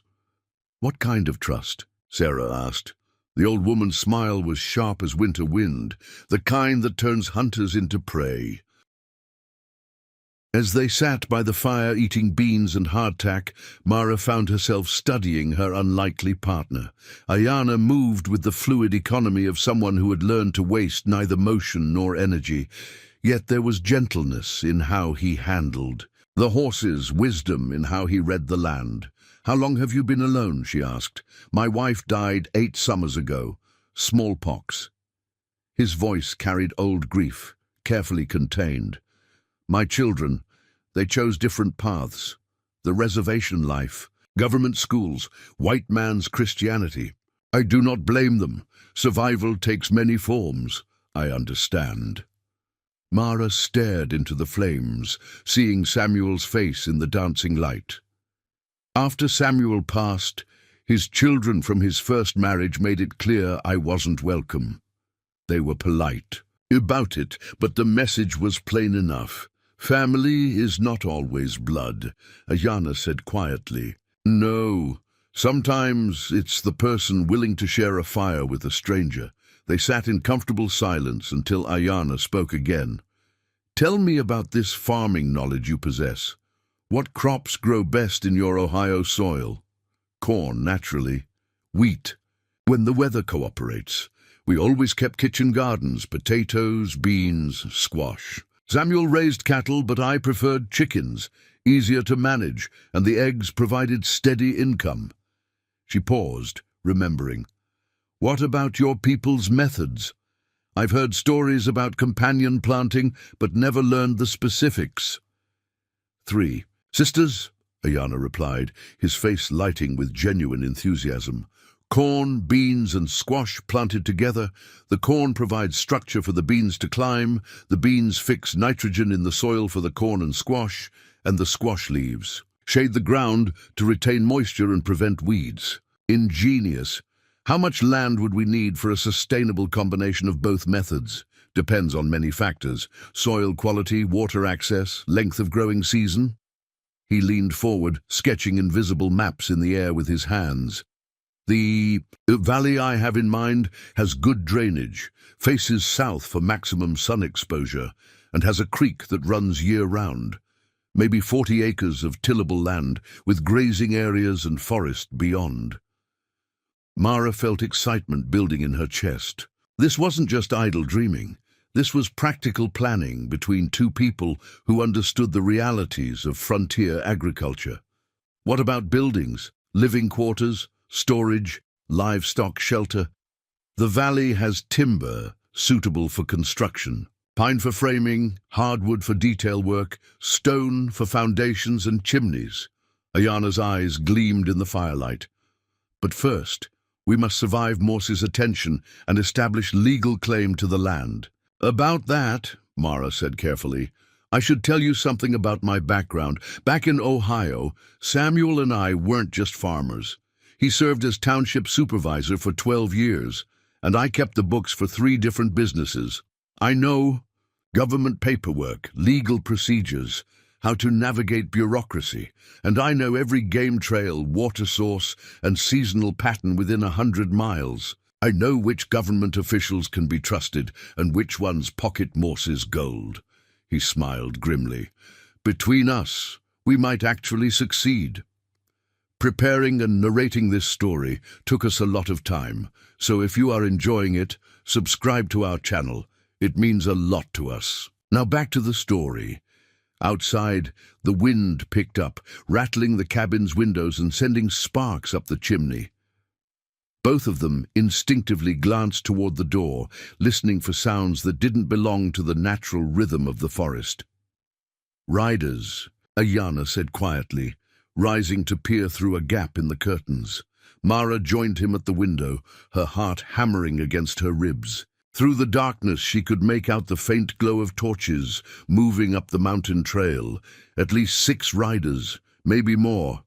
"What kind of trust?" Sarah asked. The old woman's smile was sharp as winter wind, the kind that turns hunters into prey. As they sat by the fire eating beans and hardtack, Mara found herself studying her unlikely partner. Ayana moved with the fluid economy of someone who had learned to waste neither motion nor energy. Yet there was gentleness in how he handled the horses, wisdom in how he read the land. "How long have you been alone?" she asked. "My wife died 8 summers ago. Smallpox." His voice carried old grief, carefully contained. "My children, they chose different paths. The reservation life, government schools, white man's Christianity. I do not blame them. Survival takes many forms. I understand." Mara stared into the flames, seeing Samuel's face in the dancing light. After Samuel passed, his children from his first marriage made it clear I wasn't welcome. They were polite about it, but the message was plain enough. "Family is not always blood," Ayana said quietly. "No, sometimes it's the person willing to share a fire with a stranger." They sat in comfortable silence until Ayana spoke again. "Tell me about this farming knowledge you possess. What crops grow best in your Ohio soil?" "Corn, naturally. Wheat, when the weather cooperates. We always kept kitchen gardens, potatoes, beans, squash. Samuel raised cattle, but I preferred chickens, easier to manage, and the eggs provided steady income." She paused, remembering. "What about your people's methods? I've heard stories about companion planting, but never learned the specifics." "3 sisters," Ayana replied, his face lighting with genuine enthusiasm. "Corn, beans, and squash planted together. The corn provides structure for the beans to climb, the beans fix nitrogen in the soil for the corn and the squash leaves shade the ground to retain moisture and prevent weeds." "Ingenious. How much land would we need for a sustainable combination of both methods?" "Depends on many factors. Soil quality, water access, length of growing season." He leaned forward, sketching invisible maps in the air with his hands. "The valley I have in mind has good drainage, faces south for maximum sun exposure, and has a creek that runs year-round. Maybe 40 acres of tillable land, with grazing areas and forest beyond." Mara felt excitement building in her chest. This wasn't just idle dreaming. This was practical planning between two people who understood the realities of frontier agriculture. What about buildings, living quarters, storage, livestock shelter? The valley has timber suitable for construction. Pine for framing, hardwood for detail work, stone for foundations and chimneys. Ayana's eyes gleamed in the firelight. "But first, we must survive Morse's attention and establish legal claim to the land." "About that," Mara said carefully, "I should tell you something about my background. Back in Ohio, Samuel and I weren't just farmers. He served as township supervisor for 12 years, and I kept the books for 3 different businesses. I know government paperwork, legal procedures, how to navigate bureaucracy, and I know every game trail, water source, and seasonal pattern within 100 miles. I know which government officials can be trusted and which ones pocket Morse's gold." He smiled grimly. "Between us, we might actually succeed." Preparing and narrating this story took us a lot of time, so if you are enjoying it, subscribe to our channel. It means a lot to us. Now back to the story. Outside, the wind picked up, rattling the cabin's windows and sending sparks up the chimney. Both of them instinctively glanced toward the door, listening for sounds that didn't belong to the natural rhythm of the forest. "Riders," Ayana said quietly, rising to peer through a gap in the curtains. Mara joined him at the window, her heart hammering against her ribs. Through the darkness she could make out the faint glow of torches moving up the mountain trail. At least 6 riders, maybe more.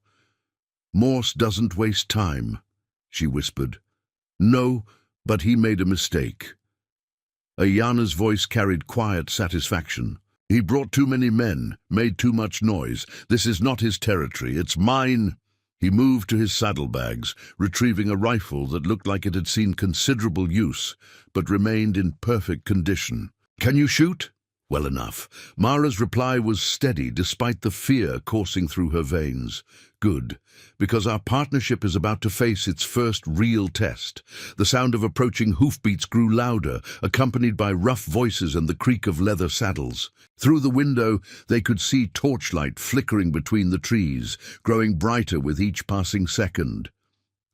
"Morse doesn't waste time," she whispered. "No, but he made a mistake." Ayana's voice carried quiet satisfaction. "He brought too many men, made too much noise. This is not his territory, it's mine." He moved to his saddlebags, retrieving a rifle that looked like it had seen considerable use, but remained in perfect condition. "Can you shoot?" Well enough. Mara's reply was steady despite the fear coursing through her veins. Good, because our partnership is about to face its first real test. The sound of approaching hoofbeats grew louder, accompanied by rough voices and the creak of leather saddles. Through the window, they could see torchlight flickering between the trees, growing brighter with each passing second.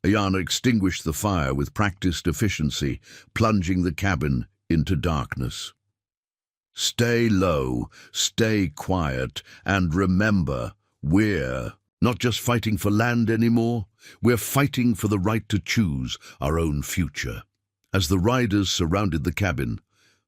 Ayana extinguished the fire with practiced efficiency, plunging the cabin into darkness. Stay low, stay quiet, and remember, we're not just fighting for land anymore, we're fighting for the right to choose our own future. As the riders surrounded the cabin,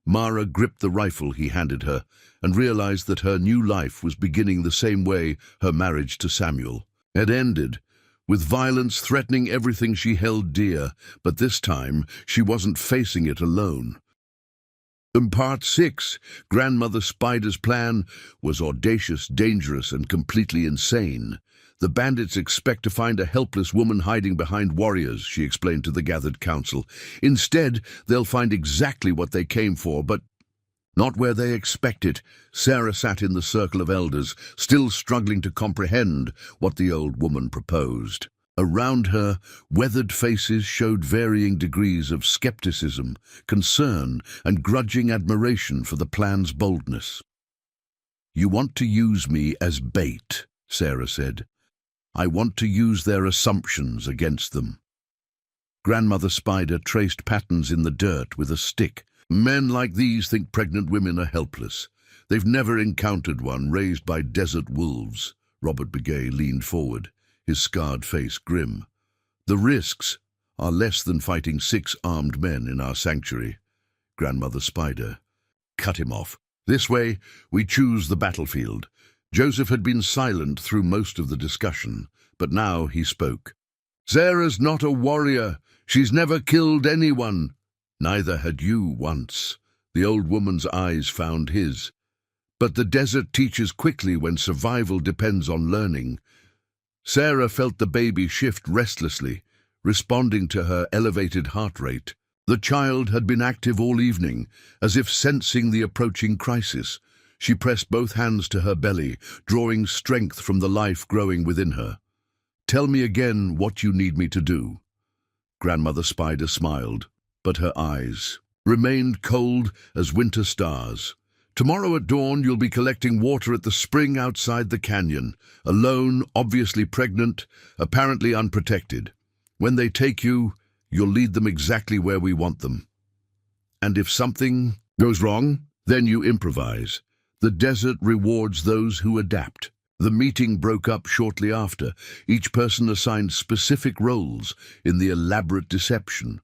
Mara gripped the rifle he handed her and realized that her new life was beginning the same way her marriage to Samuel had ended, with violence threatening everything she held dear, but this time she wasn't facing it alone. In Part 6, Grandmother Spider's plan was audacious, dangerous, and completely insane. The bandits expect to find a helpless woman hiding behind warriors, she explained to the gathered council. Instead, they'll find exactly what they came for, but not where they expect it. Sarah sat in the circle of elders, still struggling to comprehend what the old woman proposed. Around her, weathered faces showed varying degrees of skepticism, concern, and grudging admiration for the plan's boldness. "You want to use me as bait," Sarah said. "I want to use their assumptions against them." Grandmother Spider traced patterns in the dirt with a stick. "Men like these think pregnant women are helpless. They've never encountered one raised by desert wolves." Robert Begay leaned forward, his scarred face grim. "The risks are less than fighting 6 armed men in our sanctuary." Grandmother Spider cut him off. "This way, we choose the battlefield." Joseph had been silent through most of the discussion, but now he spoke. "Sarah's not a warrior. She's never killed anyone." "Neither had you once." The old woman's eyes found his. "But the desert teaches quickly when survival depends on learning." Sarah felt the baby shift restlessly, responding to her elevated heart rate. The child had been active all evening, as if sensing the approaching crisis. She pressed both hands to her belly, drawing strength from the life growing within her. "Tell me again what you need me to do." Grandmother Spider smiled, but her eyes remained cold as winter stars. "Tomorrow at dawn you'll be collecting water at the spring outside the canyon, alone, obviously pregnant, apparently unprotected. When they take you, you'll lead them exactly where we want them. And if something goes wrong, then you improvise. The desert rewards those who adapt." The meeting broke up shortly after, each person assigned specific roles in the elaborate deception.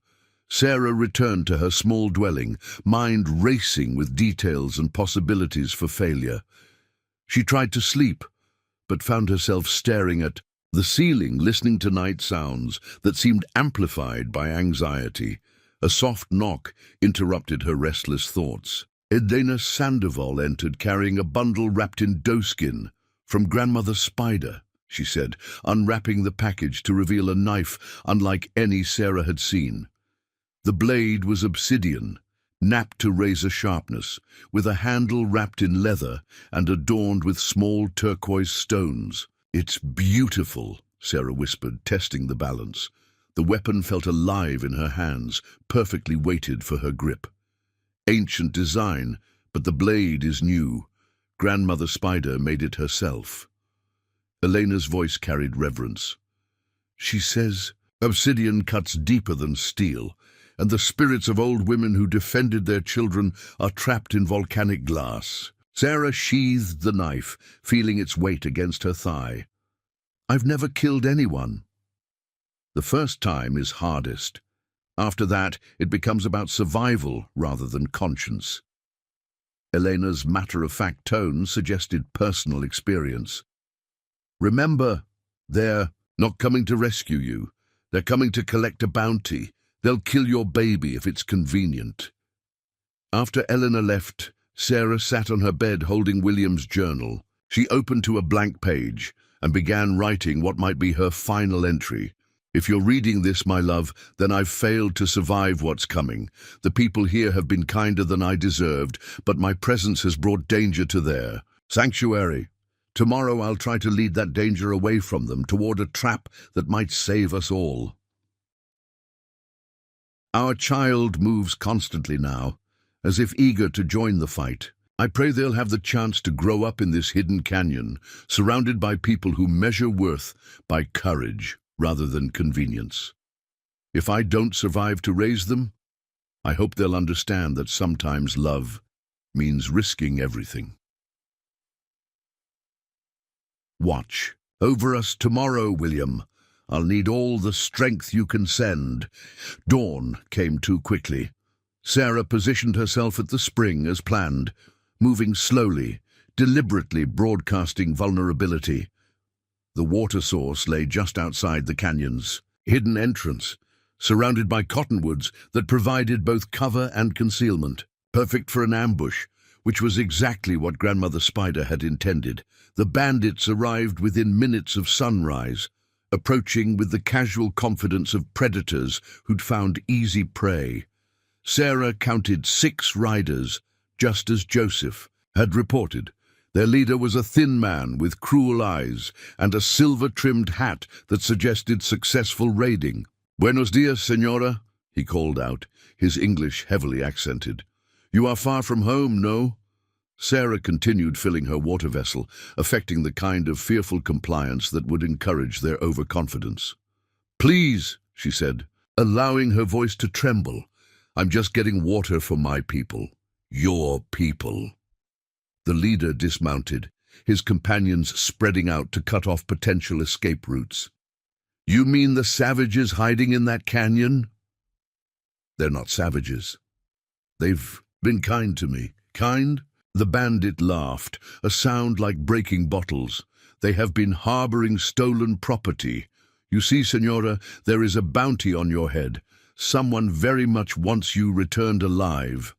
Sarah returned to her small dwelling, mind racing with details and possibilities for failure. She tried to sleep, but found herself staring at the ceiling, listening to night sounds that seemed amplified by anxiety. A soft knock interrupted her restless thoughts. Elena Sandoval entered carrying a bundle wrapped in doeskin. "From Grandmother Spider," she said, unwrapping the package to reveal a knife unlike any Sarah had seen. The blade was obsidian, knapped to razor sharpness, with a handle wrapped in leather and adorned with small turquoise stones. "It's beautiful," Sarah whispered, testing the balance. The weapon felt alive in her hands, perfectly weighted for her grip. "Ancient design, but the blade is new. Grandmother Spider made it herself." Elena's voice carried reverence. "She says obsidian cuts deeper than steel, and the spirits of old women who defended their children are trapped in volcanic glass." Sarah sheathed the knife, feeling its weight against her thigh. "I've never killed anyone." "The first time is hardest. After that, it becomes about survival rather than conscience." Elena's matter-of-fact tone suggested personal experience. "Remember, they're not coming to rescue you. They're coming to collect a bounty. They'll kill your baby if it's convenient." After Eleanor left, Sarah sat on her bed holding William's journal. She opened to a blank page and began writing what might be her final entry. If you're reading this, my love, then I've failed to survive what's coming. The people here have been kinder than I deserved, but my presence has brought danger to their sanctuary. Tomorrow I'll try to lead that danger away from them, toward a trap that might save us all. Our child moves constantly now, as if eager to join the fight. I pray they'll have the chance to grow up in this hidden canyon, surrounded by people who measure worth by courage rather than convenience. If I don't survive to raise them, I hope they'll understand that sometimes love means risking everything. Watch over us tomorrow, William. I'll need all the strength you can send. Dawn came too quickly. Sarah positioned herself at the spring as planned, moving slowly, deliberately broadcasting vulnerability. The water source lay just outside the canyon's hidden entrance, surrounded by cottonwoods that provided both cover and concealment, perfect for an ambush, which was exactly what Grandmother Spider had intended. The bandits arrived within minutes of sunrise, approaching with the casual confidence of predators who'd found easy prey. Sarah counted 6 riders, just as Joseph had reported. Their leader was a thin man with cruel eyes and a silver-trimmed hat that suggested successful raiding. "Buenos dias, señora," he called out, his English heavily accented. "You are far from home, no?" Sarah continued filling her water vessel, affecting the kind of fearful compliance that would encourage their overconfidence. "Please," she said, allowing her voice to tremble, "I'm just getting water for my people. Your people." The leader dismounted, his companions spreading out to cut off potential escape routes. "You mean the savages hiding in that canyon?" "They're not savages. They've been kind to me." "Kind?" The bandit laughed, a sound like breaking bottles. "They have been harboring stolen property. You see, Senora, there is a bounty on your head. Someone very much wants you returned alive."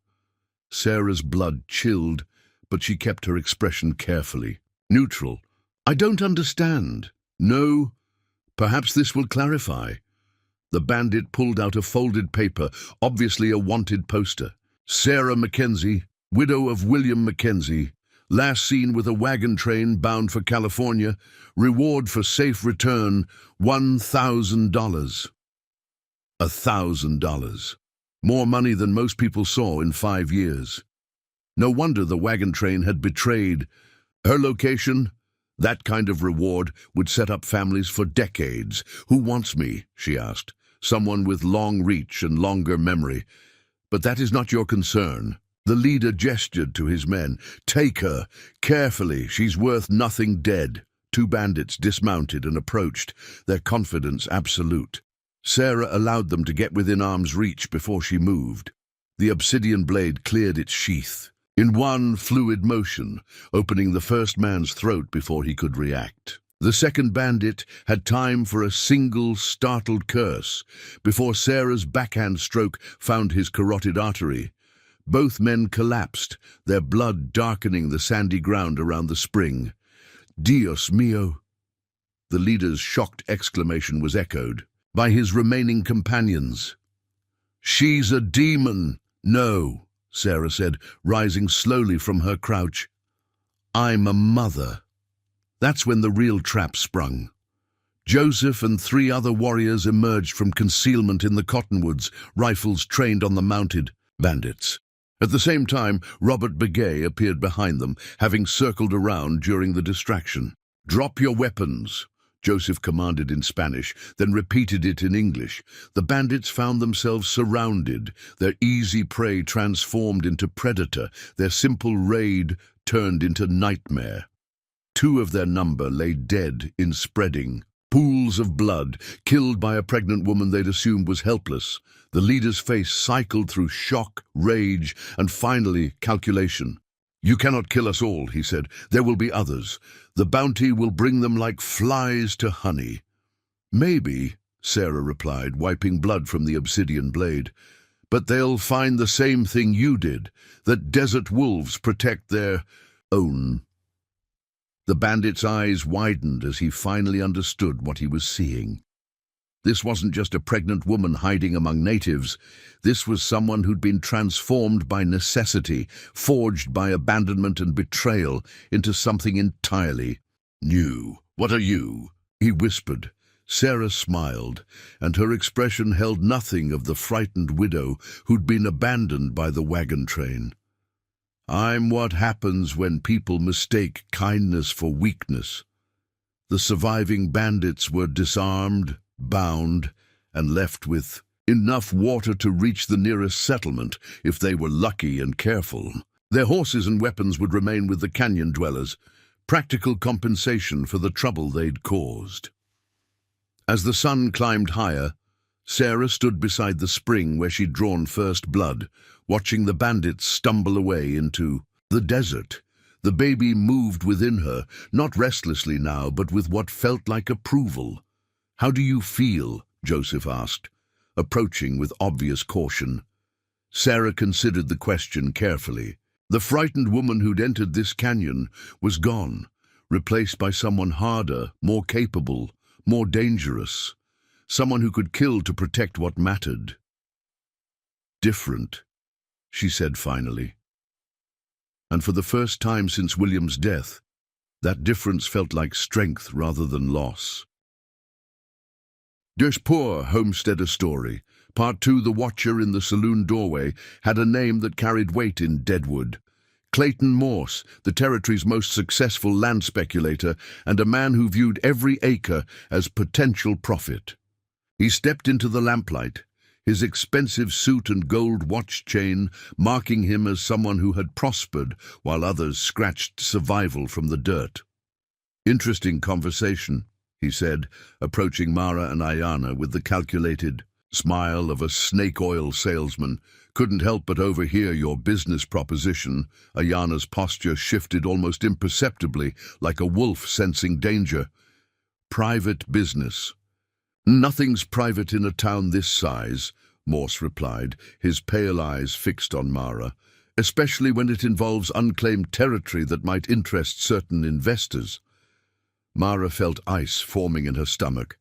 Sarah's blood chilled, but she kept her expression carefully. Neutral. "I don't understand." "No? Perhaps this will clarify." The bandit pulled out a folded paper, obviously a wanted poster. "Sarah Mackenzie, widow of William Mackenzie, last seen with a wagon train bound for California. Reward for safe return, $1,000. $1,000. More money than most people saw in 5 years. No wonder the wagon train had betrayed her location. That kind of reward would set up families for decades. "Who wants me?" she asked. "Someone with long reach and longer memory. But that is not your concern." The leader gestured to his men. "Take her, carefully, she's worth nothing dead." 2 bandits dismounted and approached, their confidence absolute. Sarah allowed them to get within arm's reach before she moved. The obsidian blade cleared its sheath, in one fluid motion, opening the first man's throat before he could react. The second bandit had time for a single startled curse before Sarah's backhand stroke found his carotid artery. Both men collapsed, their blood darkening the sandy ground around the spring. "Dios mío!" The leader's shocked exclamation was echoed by his remaining companions. "She's a demon!" "No," Sarah said, rising slowly from her crouch. "I'm a mother." That's when the real trap sprung. Joseph and 3 other warriors emerged from concealment in the cottonwoods, rifles trained on the mounted bandits. At the same time, Robert Begay appeared behind them, having circled around during the distraction. "Drop your weapons," Joseph commanded in Spanish, then repeated it in English. The bandits found themselves surrounded, their easy prey transformed into predator, their simple raid turned into nightmare. 2 of their number lay dead in spreading pools of blood, killed by a pregnant woman they'd assumed was helpless. The leader's face cycled through shock, rage, and finally calculation. "You cannot kill us all," he said. "There will be others. The bounty will bring them like flies to honey." "Maybe," Sarah replied, wiping blood from the obsidian blade. "But they'll find the same thing you did, that desert wolves protect their own." The bandit's eyes widened as he finally understood what he was seeing. This wasn't just a pregnant woman hiding among natives. This was someone who'd been transformed by necessity, forged by abandonment and betrayal into something entirely new. "What are you?" he whispered. Sarah smiled, and her expression held nothing of the frightened widow who'd been abandoned by the wagon train. "I'm what happens when people mistake kindness for weakness." The surviving bandits were disarmed, bound, and left with enough water to reach the nearest settlement if they were lucky and careful. Their horses and weapons would remain with the canyon dwellers, practical compensation for the trouble they'd caused. As the sun climbed higher, Sarah stood beside the spring where she'd drawn first blood, watching the bandits stumble away into the desert. The baby moved within her, not restlessly now, but with what felt like approval. "How do you feel?" Joseph asked, approaching with obvious caution. Sarah considered the question carefully. The frightened woman who'd entered this canyon was gone, replaced by someone harder, more capable, more dangerous, someone who could kill to protect what mattered. "Different," she said finally. And for the first time since William's death, that difference felt like strength rather than loss. Des Poor Homesteader Story, Part 2. The Watcher in the Saloon Doorway had a name that carried weight in Deadwood. Clayton Morse, the territory's most successful land speculator, and a man who viewed every acre as potential profit. He stepped into the lamplight, his expensive suit and gold watch chain marking him as someone who had prospered while others scratched survival from the dirt. "Interesting conversation," he said, approaching Mara and Ayana with the calculated smile of a snake oil salesman. "Couldn't help but overhear your business proposition." Ayana's posture shifted almost imperceptibly, like a wolf sensing danger. "Private business." "Nothing's private in a town this size," Morse replied, his pale eyes fixed on Mara, "especially when it involves unclaimed territory that might interest certain investors." Mara felt ice forming in her stomach.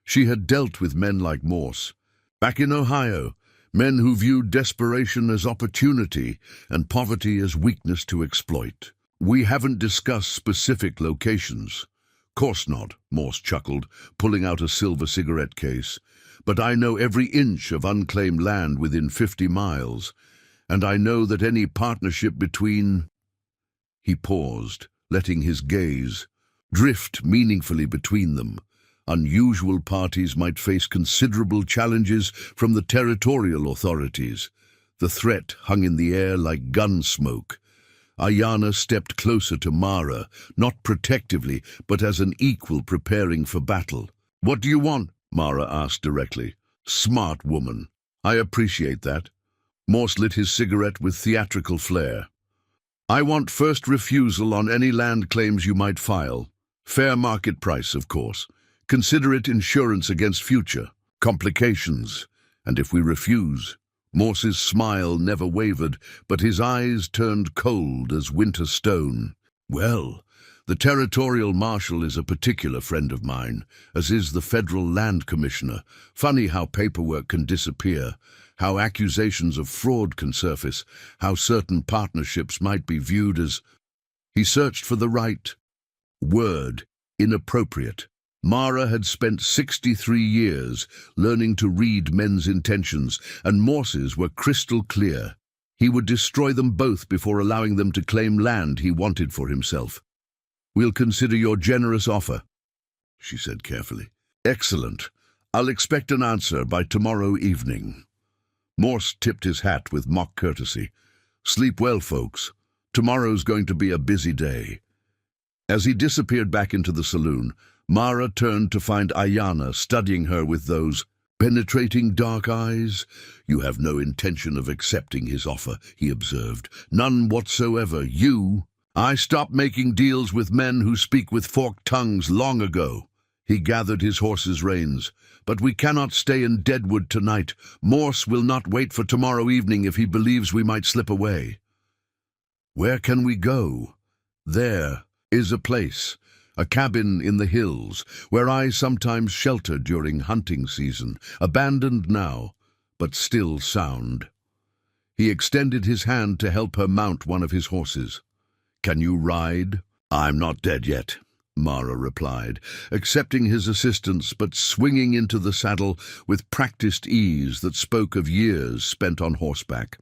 She had dealt with men like Morse. Back in Ohio, men who viewed desperation as opportunity and poverty as weakness to exploit. "We haven't discussed specific locations." "Course not," Morse chuckled, pulling out a silver cigarette case. "But I know every inch of unclaimed land within 50 miles, and I know that any partnership between—" He paused, letting his gaze drift meaningfully between them. Unusual parties might face considerable challenges from the territorial authorities. The threat hung in the air like gun smoke. Ayana stepped closer to Mara, not protectively, but as an equal preparing for battle. "What do you want?" Mara asked directly. "Smart woman. I appreciate that." Morse lit his cigarette with theatrical flair. "I want first refusal on any land claims you might file. Fair market price, of course. Consider it insurance against future complications. And if we refuse—" Morse's smile never wavered, but his eyes turned cold as winter stone. "Well, the territorial marshal is a particular friend of mine, as is the federal land commissioner. Funny how paperwork can disappear, how accusations of fraud can surface, how certain partnerships might be viewed as—" He searched for the right word. Inappropriate. Mara had spent 63 years learning to read men's intentions, and Morse's were crystal clear. He would destroy them both before allowing them to claim land he wanted for himself. "We'll consider your generous offer," she said carefully. "Excellent. I'll expect an answer by tomorrow evening." Morse tipped his hat with mock courtesy. "Sleep well, folks. Tomorrow's going to be a busy day." As he disappeared back into the saloon, Mara turned to find Ayana studying her with those penetrating dark eyes. "You have no intention of accepting his offer," he observed. "None whatsoever. I stopped making deals with men who speak with forked tongues long ago." He gathered his horse's reins. "But we cannot stay in Deadwood tonight. Morse will not wait for tomorrow evening if he believes we might slip away." "Where can we go?" "There is a place." A cabin in the hills, where I sometimes shelter during hunting season, abandoned now, but still sound. He extended his hand to help her mount one of his horses. "Can you ride?" "I'm not dead yet," Mara replied, accepting his assistance but swinging into the saddle with practiced ease that spoke of years spent on horseback.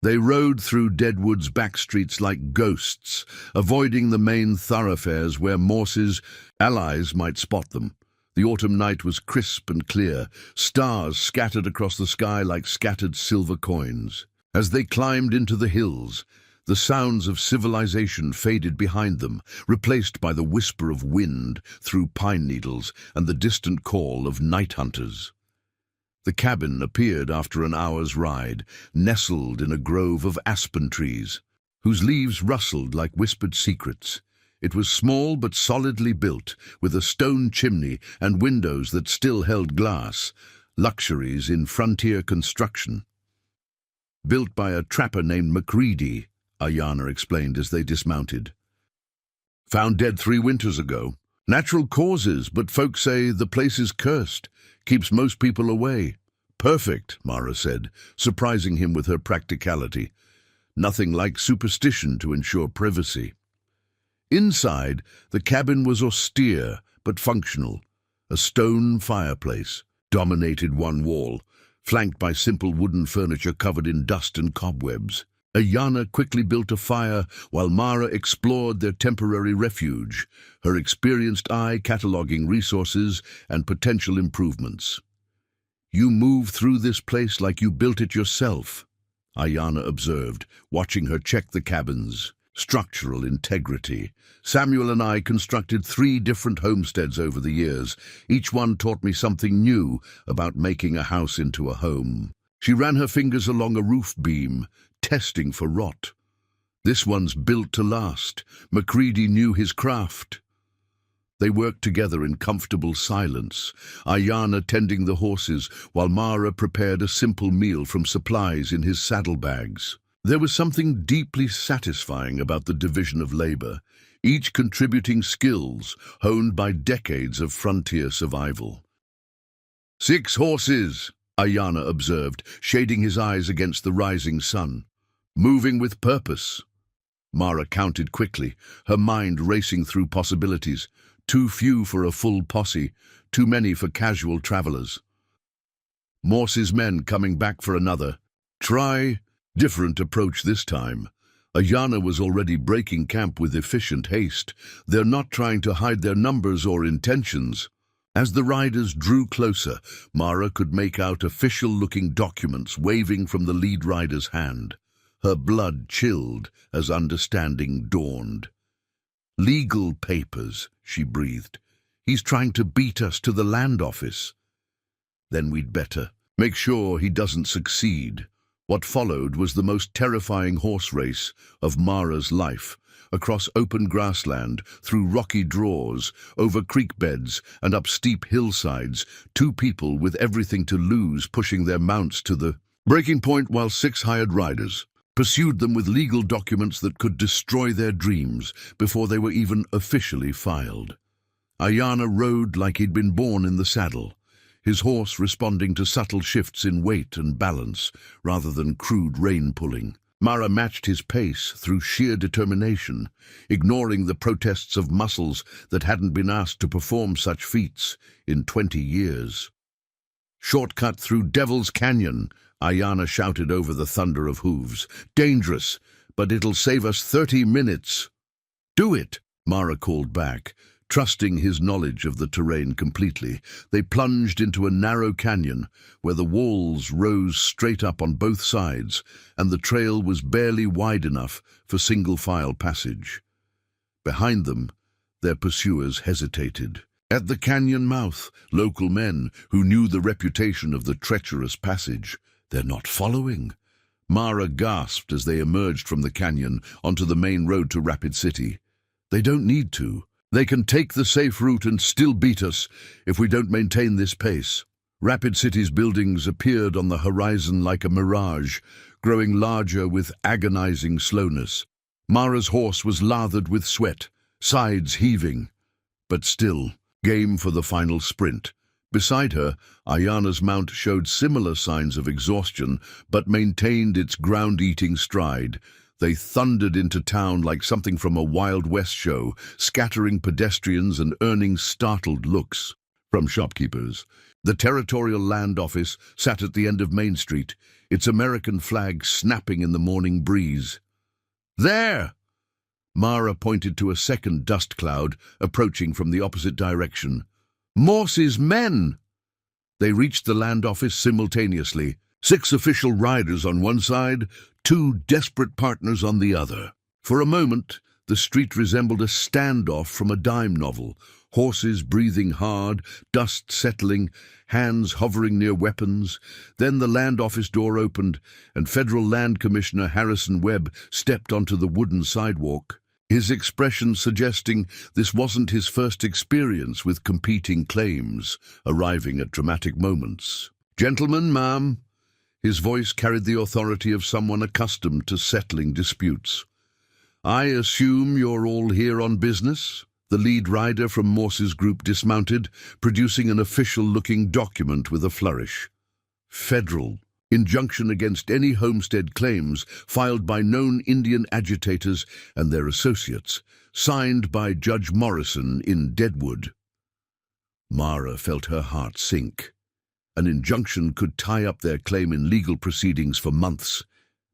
They rode through Deadwood's back streets like ghosts, avoiding the main thoroughfares where Morse's allies might spot them. The autumn night was crisp and clear, stars scattered across the sky like scattered silver coins. As they climbed into the hills, the sounds of civilization faded behind them, replaced by the whisper of wind through pine needles and the distant call of night hunters. The cabin appeared after an hour's ride, nestled in a grove of aspen trees, whose leaves rustled like whispered secrets. It was small but solidly built, with a stone chimney and windows that still held glass, luxuries in frontier construction. "Built by a trapper named MacReady," Ayanna explained as they dismounted. "Found dead 3 winters ago. Natural causes, but folks say the place is cursed. Keeps most people away." "Perfect," Mara said, surprising him with her practicality. Nothing like superstition to ensure privacy. Inside, the cabin was austere but functional. A stone fireplace dominated one wall, flanked by simple wooden furniture covered in dust and cobwebs. Ayanna quickly built a fire while Mara explored their temporary refuge, her experienced eye cataloging resources and potential improvements. "You move through this place like you built it yourself," Ayanna observed, watching her check the cabin's structural integrity. "Samuel and I constructed 3 different homesteads over the years. Each one taught me something new about making a house into a home." She ran her fingers along a roof beam, testing for rot. "This one's built to last. MacReady knew his craft." They worked together in comfortable silence, Ayanna tending the horses while Mara prepared a simple meal from supplies in his saddlebags. There was something deeply satisfying about the division of labor, each contributing skills honed by decades of frontier survival. "6 horses," Ayanna observed, shading his eyes against the rising sun. "Moving with purpose." Mara counted quickly, her mind racing through possibilities. Too few for a full posse, too many for casual travelers. Morse's men coming back for another. Try different approach this time. Ayanna was already breaking camp with efficient haste. They're not trying to hide their numbers or intentions. As the riders drew closer, Mara could make out official-looking documents waving from the lead rider's hand. Her blood chilled as understanding dawned. "Legal papers," she breathed. "He's trying to beat us to the land office." "Then we'd better make sure he doesn't succeed." What followed was the most terrifying horse race of Mara's life, across open grassland, through rocky draws, over creek beds and up steep hillsides, 2 people with everything to lose pushing their mounts to the breaking point while 6 hired riders pursued them with legal documents that could destroy their dreams before they were even officially filed. Ayanna rode like he'd been born in the saddle, his horse responding to subtle shifts in weight and balance rather than crude rein pulling. Mara matched his pace through sheer determination, ignoring the protests of muscles that hadn't been asked to perform such feats in 20 years. "Shortcut through Devil's Canyon," Ayanna shouted over the thunder of hooves. "Dangerous, but it'll save us 30 minutes. "Do it," Mara called back, trusting his knowledge of the terrain completely. They plunged into a narrow canyon where the walls rose straight up on both sides and the trail was barely wide enough for single-file passage. Behind them, their pursuers hesitated. At the canyon mouth, local men who knew the reputation of the treacherous passage. "They're not following." Mara gasped as they emerged from the canyon onto the main road to Rapid City. "They don't need to. They can take the safe route and still beat us if we don't maintain this pace." Rapid City's buildings appeared on the horizon like a mirage, growing larger with agonizing slowness. Mara's horse was lathered with sweat, sides heaving. but still, game for the final sprint. Beside her, Ayana's mount showed similar signs of exhaustion, but maintained its ground-eating stride. They thundered into town like something from a Wild West show, scattering pedestrians and earning startled looks from shopkeepers. The Territorial Land Office sat at the end of Main Street, its American flag snapping in the morning breeze. "There!" Mara pointed to a second dust cloud approaching from the opposite direction. "Morse's men!" They reached the land office simultaneously. 6 official riders on one side, 2 desperate partners on the other. For a moment, the street resembled a standoff from a dime novel. Horses breathing hard, dust settling, hands hovering near weapons. Then the land office door opened, and Federal Land Commissioner Harrison Webb stepped onto the wooden sidewalk, his expression suggesting this wasn't his first experience with competing claims, arriving at dramatic moments. "Gentlemen, ma'am." His voice carried the authority of someone accustomed to settling disputes. "I assume you're all here on business?" The lead rider from Morse's group dismounted, producing an official-looking document with a flourish. "Federal. Injunction against any homestead claims filed by known Indian agitators and their associates, signed by Judge Morrison in Deadwood." Mara felt her heart sink. An injunction could tie up their claim in legal proceedings for months,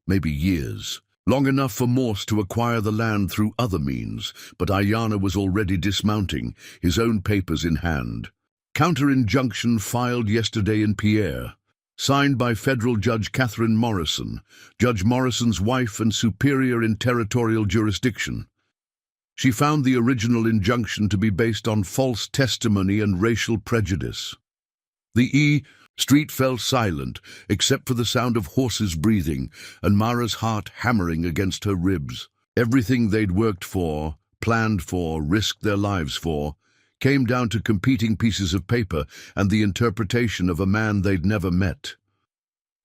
maybe years. Long enough for Morse to acquire the land through other means, but Ayana was already dismounting, his own papers in hand. Counter-injunction filed yesterday in Pierre, signed by Federal Judge Catherine Morrison, Judge Morrison's wife and superior in territorial jurisdiction. She found the original injunction to be based on false testimony and racial prejudice. The street fell silent, except for the sound of horses breathing and Mara's heart hammering against her ribs. Everything they'd worked for, planned for, risked their lives for, came down to competing pieces of paper and the interpretation of a man they'd never met.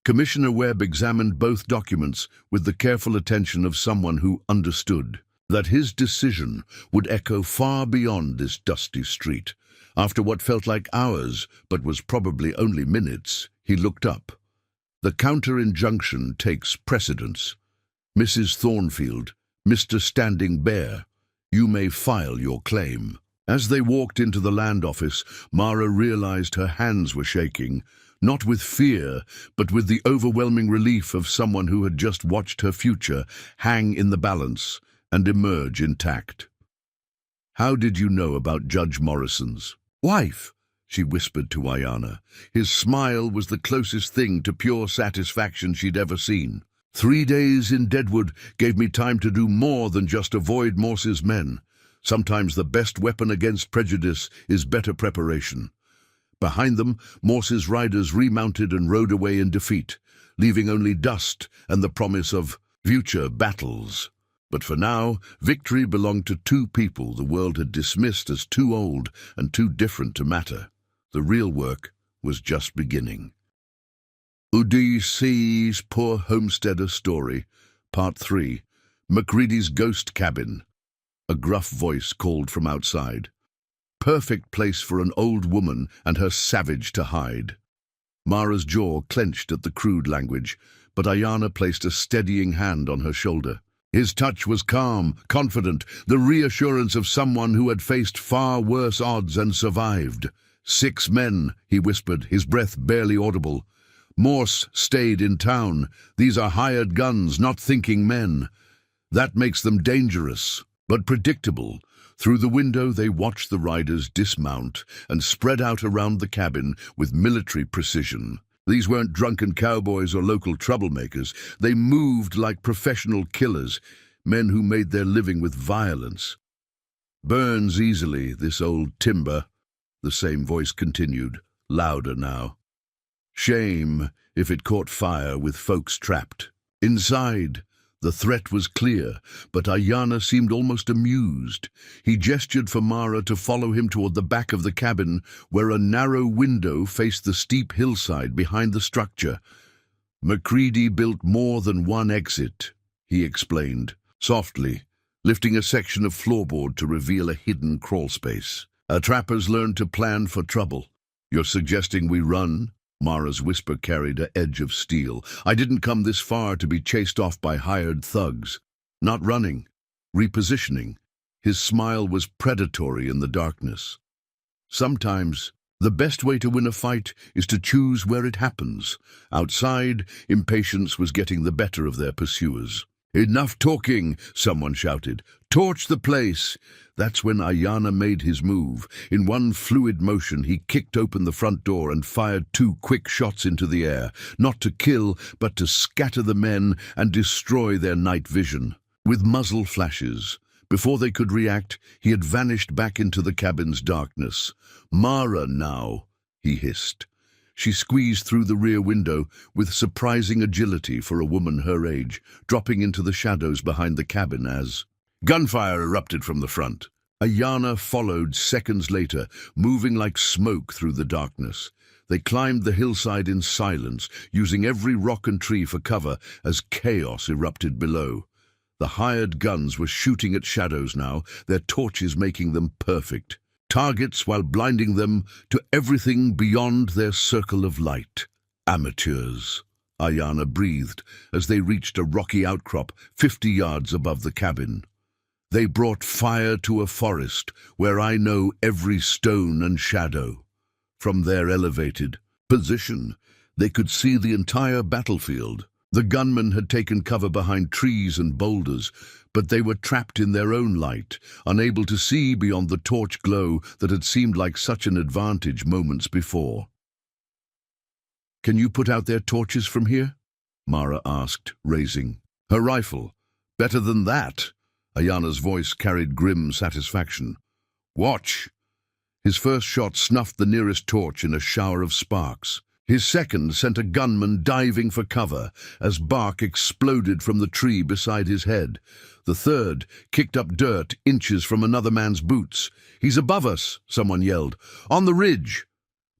Commissioner Webb examined both documents with the careful attention of someone who understood that his decision would echo far beyond this dusty street. After what felt like hours, but was probably only minutes, he looked up. "The counter-injunction takes precedence. Mrs. Thornfield, Mr. Standing Bear, you may file your claim." As they walked into the land office, Mara realized her hands were shaking, not with fear, but with the overwhelming relief of someone who had just watched her future hang in the balance and emerge intact. "How did you know about Judge Morrison's wife?" she whispered to Ayana. His smile was the closest thing to pure satisfaction she'd ever seen. 3 days in Deadwood gave me time to do more than just avoid Morse's men. Sometimes the best weapon against prejudice is better preparation." Behind them, Morse's riders remounted and rode away in defeat, leaving only dust and the promise of future battles. But for now, victory belonged to 2 people the world had dismissed as too old and too different to matter. The real work was just beginning. Udc's Poor Homesteader Story, Part 3, MacReady's Ghost Cabin. A gruff voice called from outside. Perfect place for an old woman and her savage to hide. Mara's jaw clenched at the crude language, but Ayana placed a steadying hand on her shoulder. His touch was calm, confident, the reassurance of someone who had faced far worse odds and survived. 6 men, he whispered, his breath barely audible. Morse stayed in town. These are hired guns, not thinking men. That makes them dangerous, but predictable. Through the window they watched the riders dismount and spread out around the cabin with military precision. These weren't drunken cowboys or local troublemakers. They moved like professional killers, men who made their living with violence. "Burns easily, this old timber," the same voice continued, louder now. "Shame if it caught fire with folks trapped." Inside, the threat was clear, but Ayana seemed almost amused. He gestured for Mara to follow him toward the back of the cabin, where a narrow window faced the steep hillside behind the structure. "MacReady built more than one exit," he explained, softly, lifting a section of floorboard to reveal a hidden crawl space. Trappers learn to plan for trouble. You're suggesting we run? Mara's whisper carried an edge of steel. I didn't come this far to be chased off by hired thugs. Not running. Repositioning. His smile was predatory in the darkness. Sometimes, the best way to win a fight is to choose where it happens. Outside, impatience was getting the better of their pursuers. Enough talking, someone shouted. Torch the place. That's when Ayana made his move. In one fluid motion, he kicked open the front door and fired 2 quick shots into the air, not to kill, but to scatter the men and destroy their night vision. With muzzle flashes, before they could react, he had vanished back into the cabin's darkness. Mara now, he hissed. She squeezed through the rear window with surprising agility for a woman her age, dropping into the shadows behind the cabin as gunfire erupted from the front. Ayana followed seconds later, moving like smoke through the darkness. They climbed the hillside in silence, using every rock and tree for cover as chaos erupted below. The hired guns were shooting at shadows now, their torches making them perfect. Targets while blinding them to everything beyond their circle of light. Amateurs, Ayana breathed as they reached a rocky outcrop 50 yards above the cabin. They brought fire to a forest where I know every stone and shadow. From their elevated position, they could see the entire battlefield. The gunmen had taken cover behind trees and boulders, but they were trapped in their own light, unable to see beyond the torch glow that had seemed like such an advantage moments before. "Can you put out their torches from here?" Mara asked, raising her rifle. "Better than that." Ayana's voice carried grim satisfaction. "Watch!" His first shot snuffed the nearest torch in a shower of sparks. His second sent a gunman diving for cover as bark exploded from the tree beside his head. The third kicked up dirt inches from another man's boots. "He's above us," someone yelled. "On the ridge!"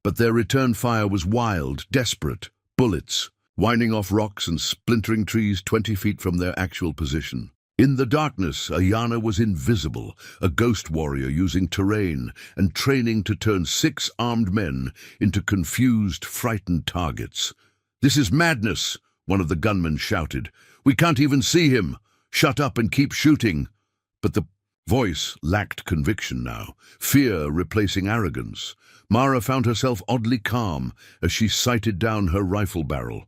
But their return fire was wild, desperate. Bullets, winding off rocks and splintering trees 20 feet from their actual position. In the darkness, Ayana was invisible, a ghost warrior using terrain and training to turn 6 armed men into confused, frightened targets. "This is madness," one of the gunmen shouted. "We can't even see him. Shut up and keep shooting." But the voice lacked conviction now, fear replacing arrogance. Mara found herself oddly calm as she sighted down her rifle barrel.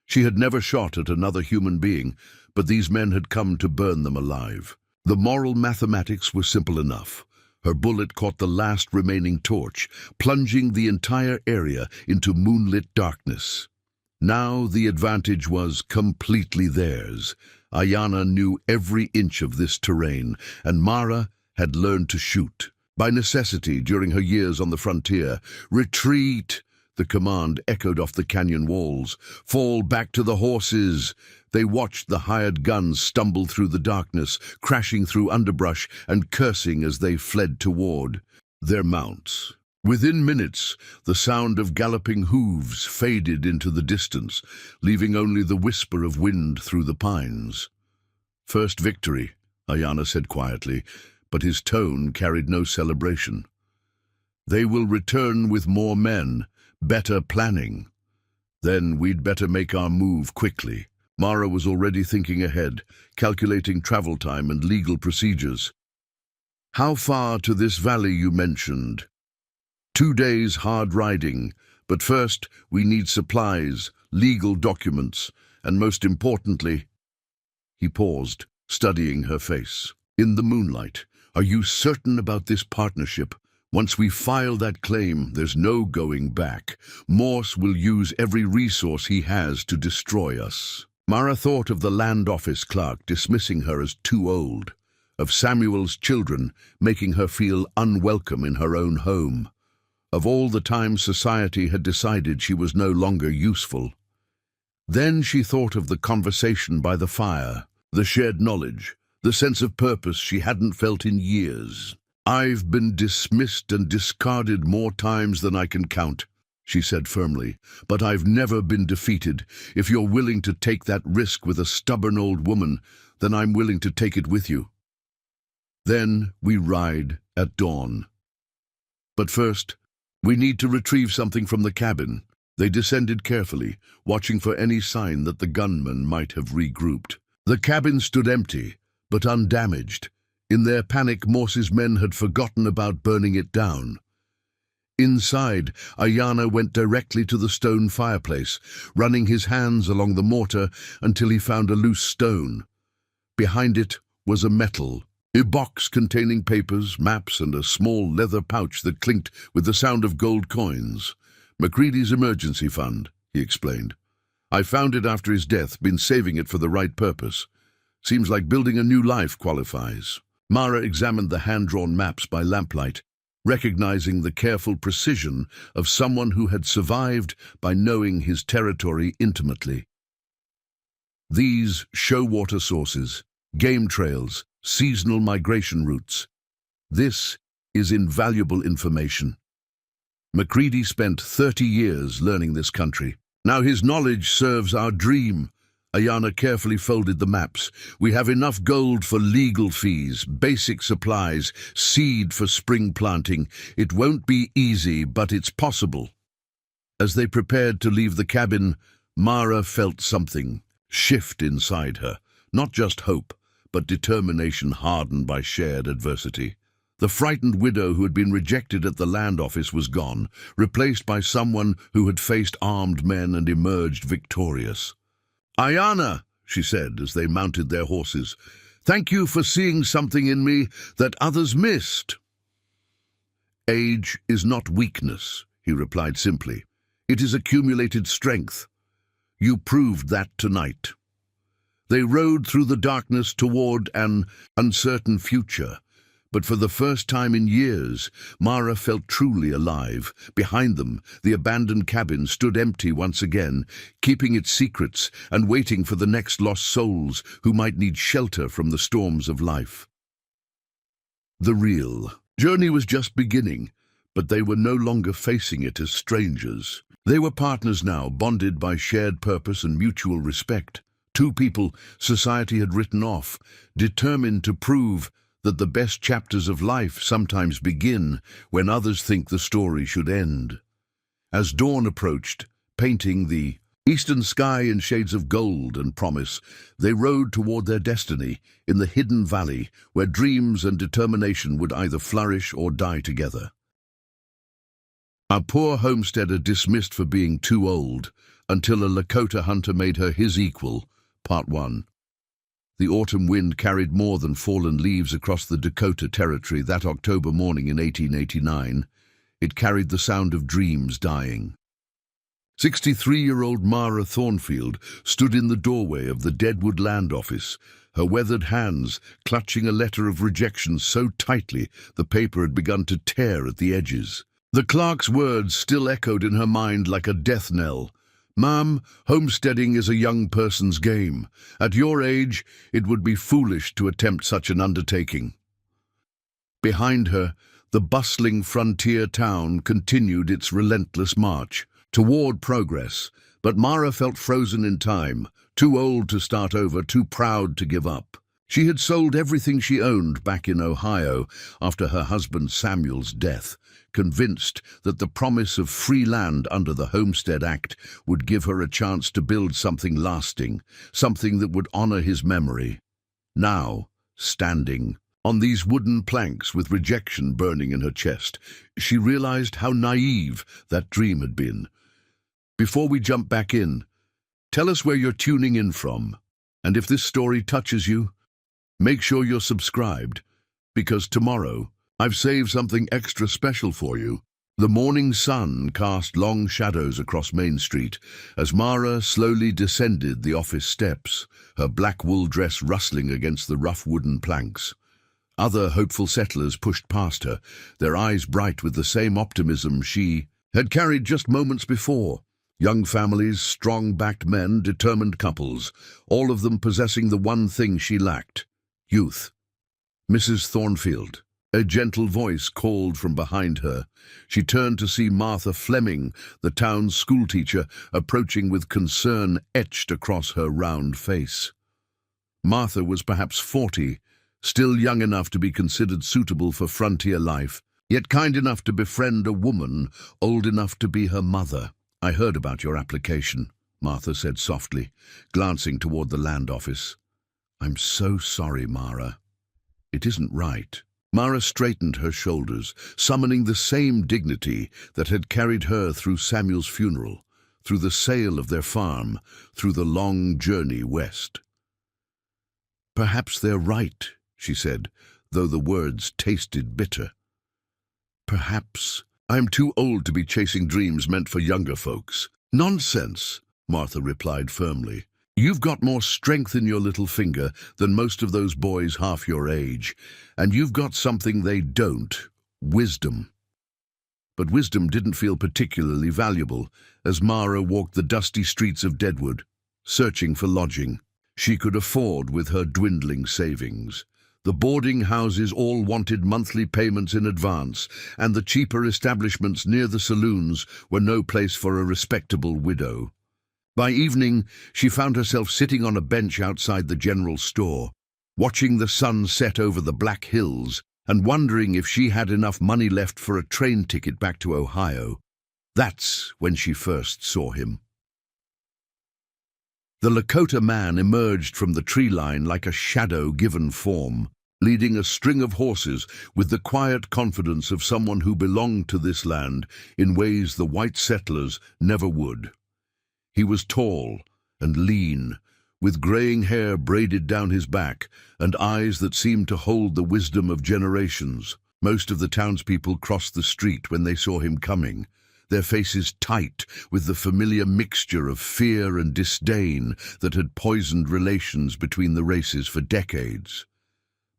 She had never shot at another human being, but these men had come to burn them alive. The moral mathematics were simple enough. Her bullet caught the last remaining torch, plunging the entire area into moonlit darkness. Now the advantage was completely theirs. Ayana knew every inch of this terrain, and Mara had learned to shoot. By necessity during her years on the frontier. "Retreat!" The command echoed off the canyon walls. "Fall back to the horses!" They watched the hired guns stumble through the darkness, crashing through underbrush and cursing as they fled toward their mounts. Within minutes, the sound of galloping hooves faded into the distance, leaving only the whisper of wind through the pines. "First victory," Ayana said quietly, but his tone carried no celebration. "They will return with more men, better planning. Then we'd better make our move quickly." Mara was already thinking ahead, calculating travel time and legal procedures. "How far to this valley you mentioned?" 2 days hard riding, but first we need supplies, legal documents, and most importantly—" He paused, studying her face. "In the moonlight, are you certain about this partnership? Once we file that claim, there's no going back. Morse will use every resource he has to destroy us." Mara thought of the land office clerk dismissing her as too old, of Samuel's children making her feel unwelcome in her own home, of all the times society had decided she was no longer useful. Then she thought of the conversation by the fire, the shared knowledge, the sense of purpose she hadn't felt in years. "I've been dismissed and discarded more times than I can count," she said firmly, "but I've never been defeated. If you're willing to take that risk with a stubborn old woman, then I'm willing to take it with you." Then we ride at dawn. But first, we need to retrieve something from the cabin. They descended carefully, watching for any sign that the gunmen might have regrouped. The cabin stood empty, but undamaged. In their panic, Morse's men had forgotten about burning it down. Inside, Ayana went directly to the stone fireplace, running his hands along the mortar until he found a loose stone. Behind it was a box containing papers, maps, and a small leather pouch that clinked with the sound of gold coins. "MacReady's emergency fund," he explained. "I found it after his death, been saving it for the right purpose. Seems like building a new life qualifies." Mara examined the hand-drawn maps by lamplight, recognizing the careful precision of someone who had survived by knowing his territory intimately. These show water sources, game trails, seasonal migration routes. This is invaluable information. MacReady spent 30 years learning this country. Now his knowledge serves our dream. Ayana carefully folded the maps. "We have enough gold for legal fees, basic supplies, seed for spring planting. It won't be easy, but it's possible." As they prepared to leave the cabin, Mara felt something shift inside her. Not just hope, but determination hardened by shared adversity. The frightened widow who had been rejected at the land office was gone, replaced by someone who had faced armed men and emerged victorious. "Ayana," she said as they mounted their horses, "thank you for seeing something in me that others missed." "Age is not weakness," he replied simply. "It is accumulated strength. You proved that tonight." They rode through the darkness toward an uncertain future, but for the first time in years, Mara felt truly alive. Behind them, the abandoned cabin stood empty once again, keeping its secrets and waiting for the next lost souls who might need shelter from the storms of life. The real journey was just beginning, but they were no longer facing it as strangers. They were partners now, bonded by shared purpose and mutual respect. Two people society had written off, determined to prove that the best chapters of life sometimes begin when others think the story should end. As dawn approached, painting the eastern sky in shades of gold and promise, they rode toward their destiny in the hidden valley where dreams and determination would either flourish or die together. A poor homesteader dismissed for being too old, until a Lakota hunter made her his equal. Part 1. The autumn wind carried more than fallen leaves across the Dakota Territory that October morning in 1889. It carried the sound of dreams dying. 63-year-old Mara Thornfield stood in the doorway of the Deadwood Land Office, her weathered hands clutching a letter of rejection so tightly the paper had begun to tear at the edges. The clerk's words still echoed in her mind like a death knell. "Ma'am, homesteading is a young person's game. At your age, it would be foolish to attempt such an undertaking." Behind her, the bustling frontier town continued its relentless march toward progress, but Mara felt frozen in time, too old to start over, too proud to give up. She had sold everything she owned back in Ohio after her husband Samuel's death, convinced that the promise of free land under the Homestead Act would give her a chance to build something lasting, something that would honor his memory. Now, standing on these wooden planks with rejection burning in her chest, she realized how naive that dream had been. Before we jump back in, tell us where you're tuning in from, and if this story touches you, make sure you're subscribed, because tomorrow I've saved something extra special for you. The morning sun cast long shadows across Main Street as Mara slowly descended the office steps, her black wool dress rustling against the rough wooden planks. Other hopeful settlers pushed past her, their eyes bright with the same optimism she had carried just moments before. Young families, strong-backed men, determined couples, all of them possessing the one thing she lacked: youth. "Mrs. Thornfield." A gentle voice called from behind her. She turned to see Martha Fleming, the town's schoolteacher, approaching with concern etched across her round face. Martha was perhaps 40, still young enough to be considered suitable for frontier life. yet kind enough to befriend a woman old enough to be her mother. I heard about your application, Martha said softly, glancing toward the land office. I'm so sorry, Mara. It isn't right. Mara straightened her shoulders, summoning the same dignity that had carried her through Samuel's funeral, through the sale of their farm, through the long journey west. Perhaps they're right, she said, though the words tasted bitter. Perhaps. I'm too old to be chasing dreams meant for younger folks. Nonsense, Martha replied firmly. You've got more strength in your little finger than most of those boys half your age, and you've got something they don't, wisdom. But wisdom didn't feel particularly valuable as Mara walked the dusty streets of Deadwood, searching for lodging she could afford with her dwindling savings. The boarding houses all wanted monthly payments in advance, and the cheaper establishments near the saloons were no place for a respectable widow. By evening, she found herself sitting on a bench outside the general store, watching the sun set over the Black Hills and wondering if she had enough money left for a train ticket back to Ohio. That's when she first saw him. The Lakota man emerged from the tree line like a shadow given form, leading a string of horses with the quiet confidence of someone who belonged to this land in ways the white settlers never would. He was tall and lean, with graying hair braided down his back and eyes that seemed to hold the wisdom of generations. Most of the townspeople crossed the street when they saw him coming, their faces tight with the familiar mixture of fear and disdain that had poisoned relations between the races for decades.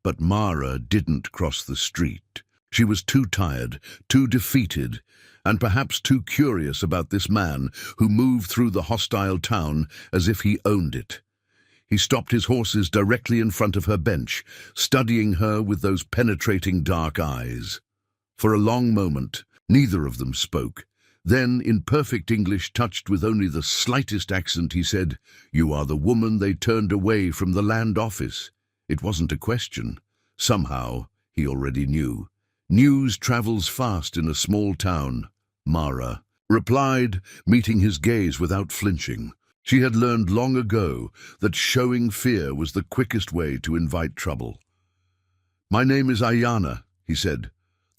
But Mara didn't cross the street. She was too tired, too defeated, and perhaps too curious about this man who moved through the hostile town as if he owned it. He stopped his horses directly in front of her bench, studying her with those penetrating dark eyes. For a long moment, neither of them spoke. Then, in perfect English touched with only the slightest accent, he said, "You are the woman they turned away from the land office." It wasn't a question. Somehow, he already knew. News travels fast in a small town, Mara replied, meeting his gaze without flinching. She had learned long ago that showing fear was the quickest way to invite trouble. "My name is Ayana," he said,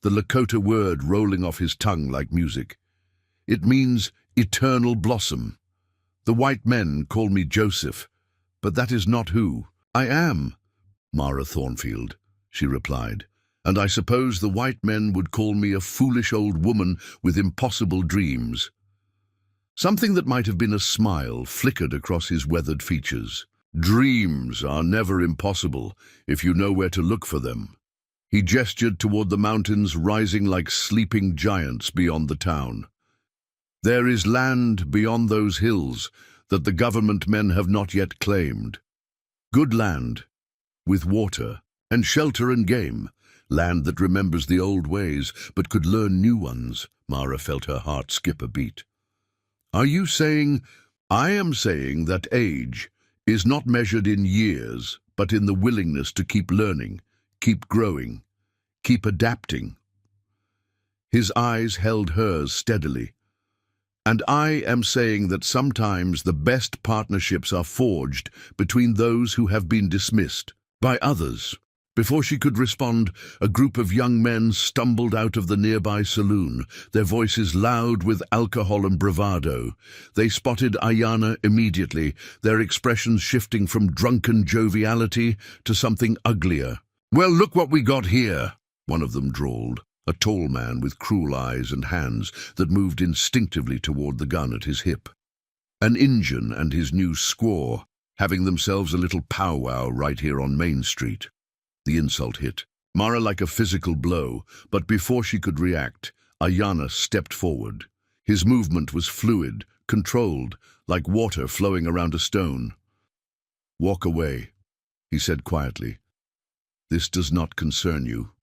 the Lakota word rolling off his tongue like music. "It means eternal blossom. The white men call me Joseph, but that is not who I am." "Mara Thornfield," she replied, "and I suppose the white men would call me a foolish old woman with impossible dreams." Something that might have been a smile flickered across his weathered features. "Dreams are never impossible if you know where to look for them." He gestured toward the mountains rising like sleeping giants beyond the town. "There is land beyond those hills that the government men have not yet claimed. Good land, with water and shelter and game. Land that remembers the old ways but could learn new ones." Mara felt her heart skip a beat. "Are you saying—" "I am saying that age is not measured in years, but in the willingness to keep learning, keep growing, keep adapting." His eyes held hers steadily. "And I am saying that sometimes the best partnerships are forged between those who have been dismissed by others." Before she could respond, a group of young men stumbled out of the nearby saloon, their voices loud with alcohol and bravado. They spotted Ayana immediately, their expressions shifting from drunken joviality to something uglier. "Well, look what we got here," one of them drawled, a tall man with cruel eyes and hands that moved instinctively toward the gun at his hip. An Injun and his new squaw, having themselves a little powwow right here on Main Street. The insult hit Mara like a physical blow, but before she could react, Ayana stepped forward. His movement was fluid, controlled, like water flowing around a stone. "Walk away," he said quietly. "This does not concern you."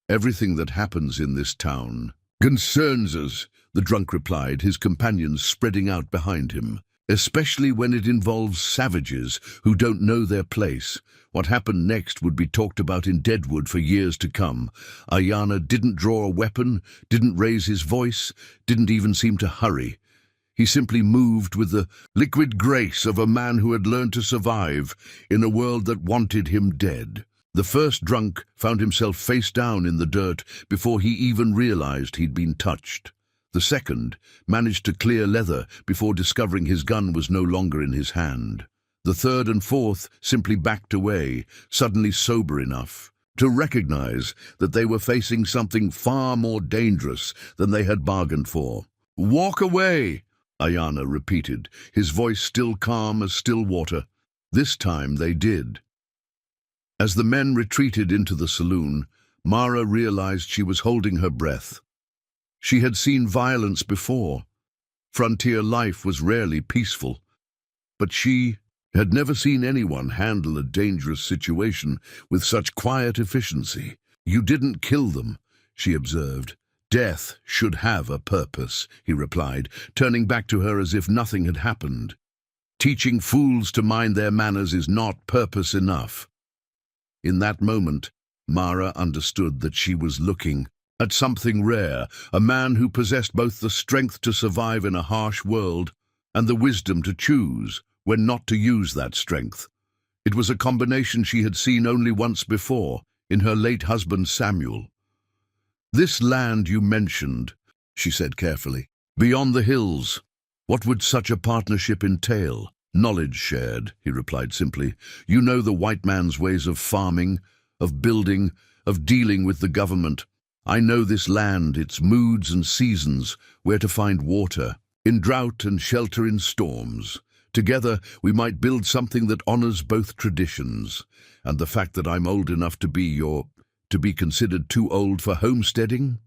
"Everything that happens in this town concerns us," the drunk replied, his companions spreading out behind him. especially when it involves savages who don't know their place. What happened next would be talked about in Deadwood for years to come. Ayana didn't draw a weapon, didn't raise his voice, didn't even seem to hurry. He simply moved with the liquid grace of a man who had learned to survive in a world that wanted him dead. The first drunk found himself face down in the dirt before he even realized he'd been touched. The second managed to clear leather before discovering his gun was no longer in his hand. The third and fourth simply backed away, suddenly sober enough to recognize that they were facing something far more dangerous than they had bargained for. "Walk away," Ayana repeated, his voice still calm as still water. This time they did. As the men retreated into the saloon, Mara realized she was holding her breath. She had seen violence before. Frontier life was rarely peaceful. But she had never seen anyone handle a dangerous situation with such quiet efficiency. "You didn't kill them," she observed. "Death should have a purpose," he replied, turning back to her as if nothing had happened. "Teaching fools to mind their manners is not purpose enough." In that moment, Mara understood that she was looking at something rare, a man who possessed both the strength to survive in a harsh world and the wisdom to choose when not to use that strength. It was a combination she had seen only once before, in her late husband Samuel. "This land you mentioned," she said carefully, "beyond the hills, what would such a partnership entail?" "Knowledge shared," he replied simply. "You know the white man's ways of farming, of building, of dealing with the government. I know this land, its moods and seasons, where to find water, in drought and shelter in storms. Together we might build something that honors both traditions. And the fact that I'm old enough to be considered too old for homesteading?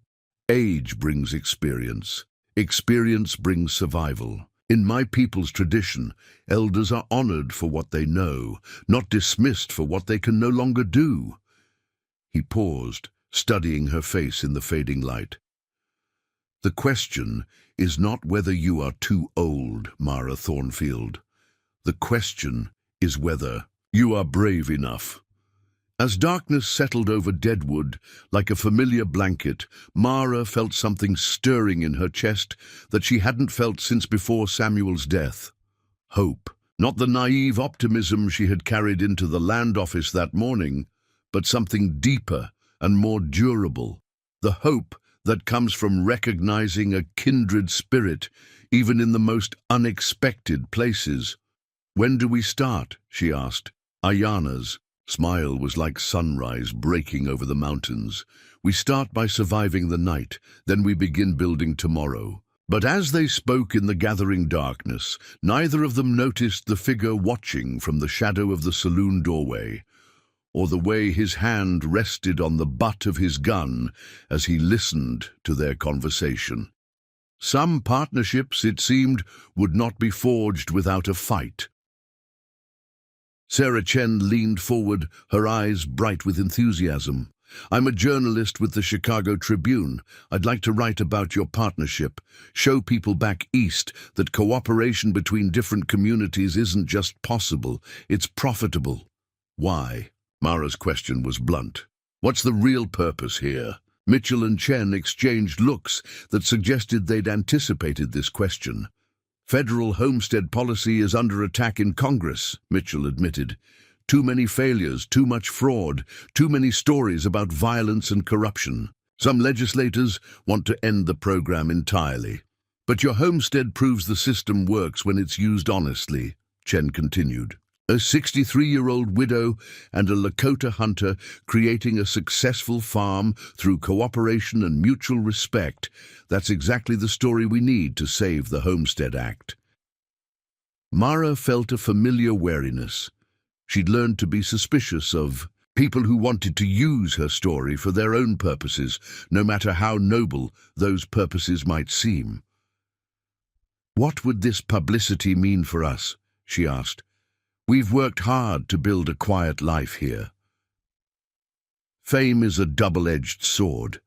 Age brings experience. Experience brings survival. In my people's tradition, elders are honored for what they know, not dismissed for what they can no longer do." He paused, studying her face in the fading light. "The question is not whether you are too old, Mara Thornfield. The question is whether you are brave enough." As darkness settled over Deadwood, like a familiar blanket, Mara felt something stirring in her chest that she hadn't felt since before Samuel's death. Hope. Not the naive optimism she had carried into the land office that morning, but something deeper and more durable. The hope that comes from recognizing a kindred spirit, even in the most unexpected places. "When do we start?" she asked. Ayana's smile was like sunrise breaking over the mountains. "We start by surviving the night, then we begin building tomorrow." But as they spoke in the gathering darkness, neither of them noticed the figure watching from the shadow of the saloon doorway, or the way his hand rested on the butt of his gun as he listened to their conversation. Some partnerships, it seemed, would not be forged without a fight. Sarah Chen leaned forward, her eyes bright with enthusiasm. "I'm a journalist with the Chicago Tribune. I'd like to write about your partnership, show people back east that cooperation between different communities isn't just possible, it's profitable." "Why?" Mara's question was blunt. "What's the real purpose here?" Mitchell and Chen exchanged looks that suggested they'd anticipated this question. "Federal homestead policy is under attack in Congress," Mitchell admitted. "Too many failures, too much fraud, too many stories about violence and corruption. Some legislators want to end the program entirely. But your homestead proves the system works when it's used honestly," Chen continued. "A 63-year-old widow and a Lakota hunter creating a successful farm through cooperation and mutual respect. That's exactly the story we need to save the Homestead Act." Mara felt a familiar wariness. She'd learned to be suspicious of people who wanted to use her story for their own purposes, no matter how noble those purposes might seem. "What would this publicity mean for us?" she asked. "We've worked hard to build a quiet life here." "Fame is a double-edged sword."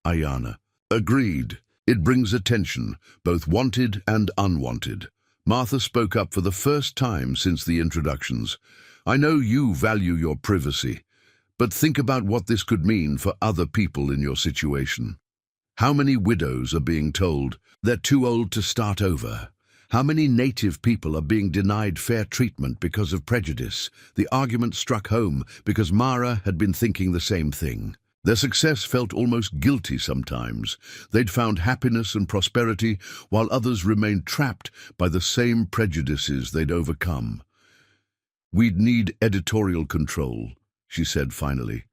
Ayana agreed. "It brings attention, both wanted and unwanted. Martha spoke up for the first time since the introductions. "I know you value your privacy, but think about what this could mean for other people in your situation. How many widows are being told they're too old to start over? How many native people are being denied fair treatment because of prejudice?" The argument struck home because Mara had been thinking the same thing. Their success felt almost guilty sometimes. They'd found happiness and prosperity while others remained trapped by the same prejudices they'd overcome. "We'd need editorial control," she said finally.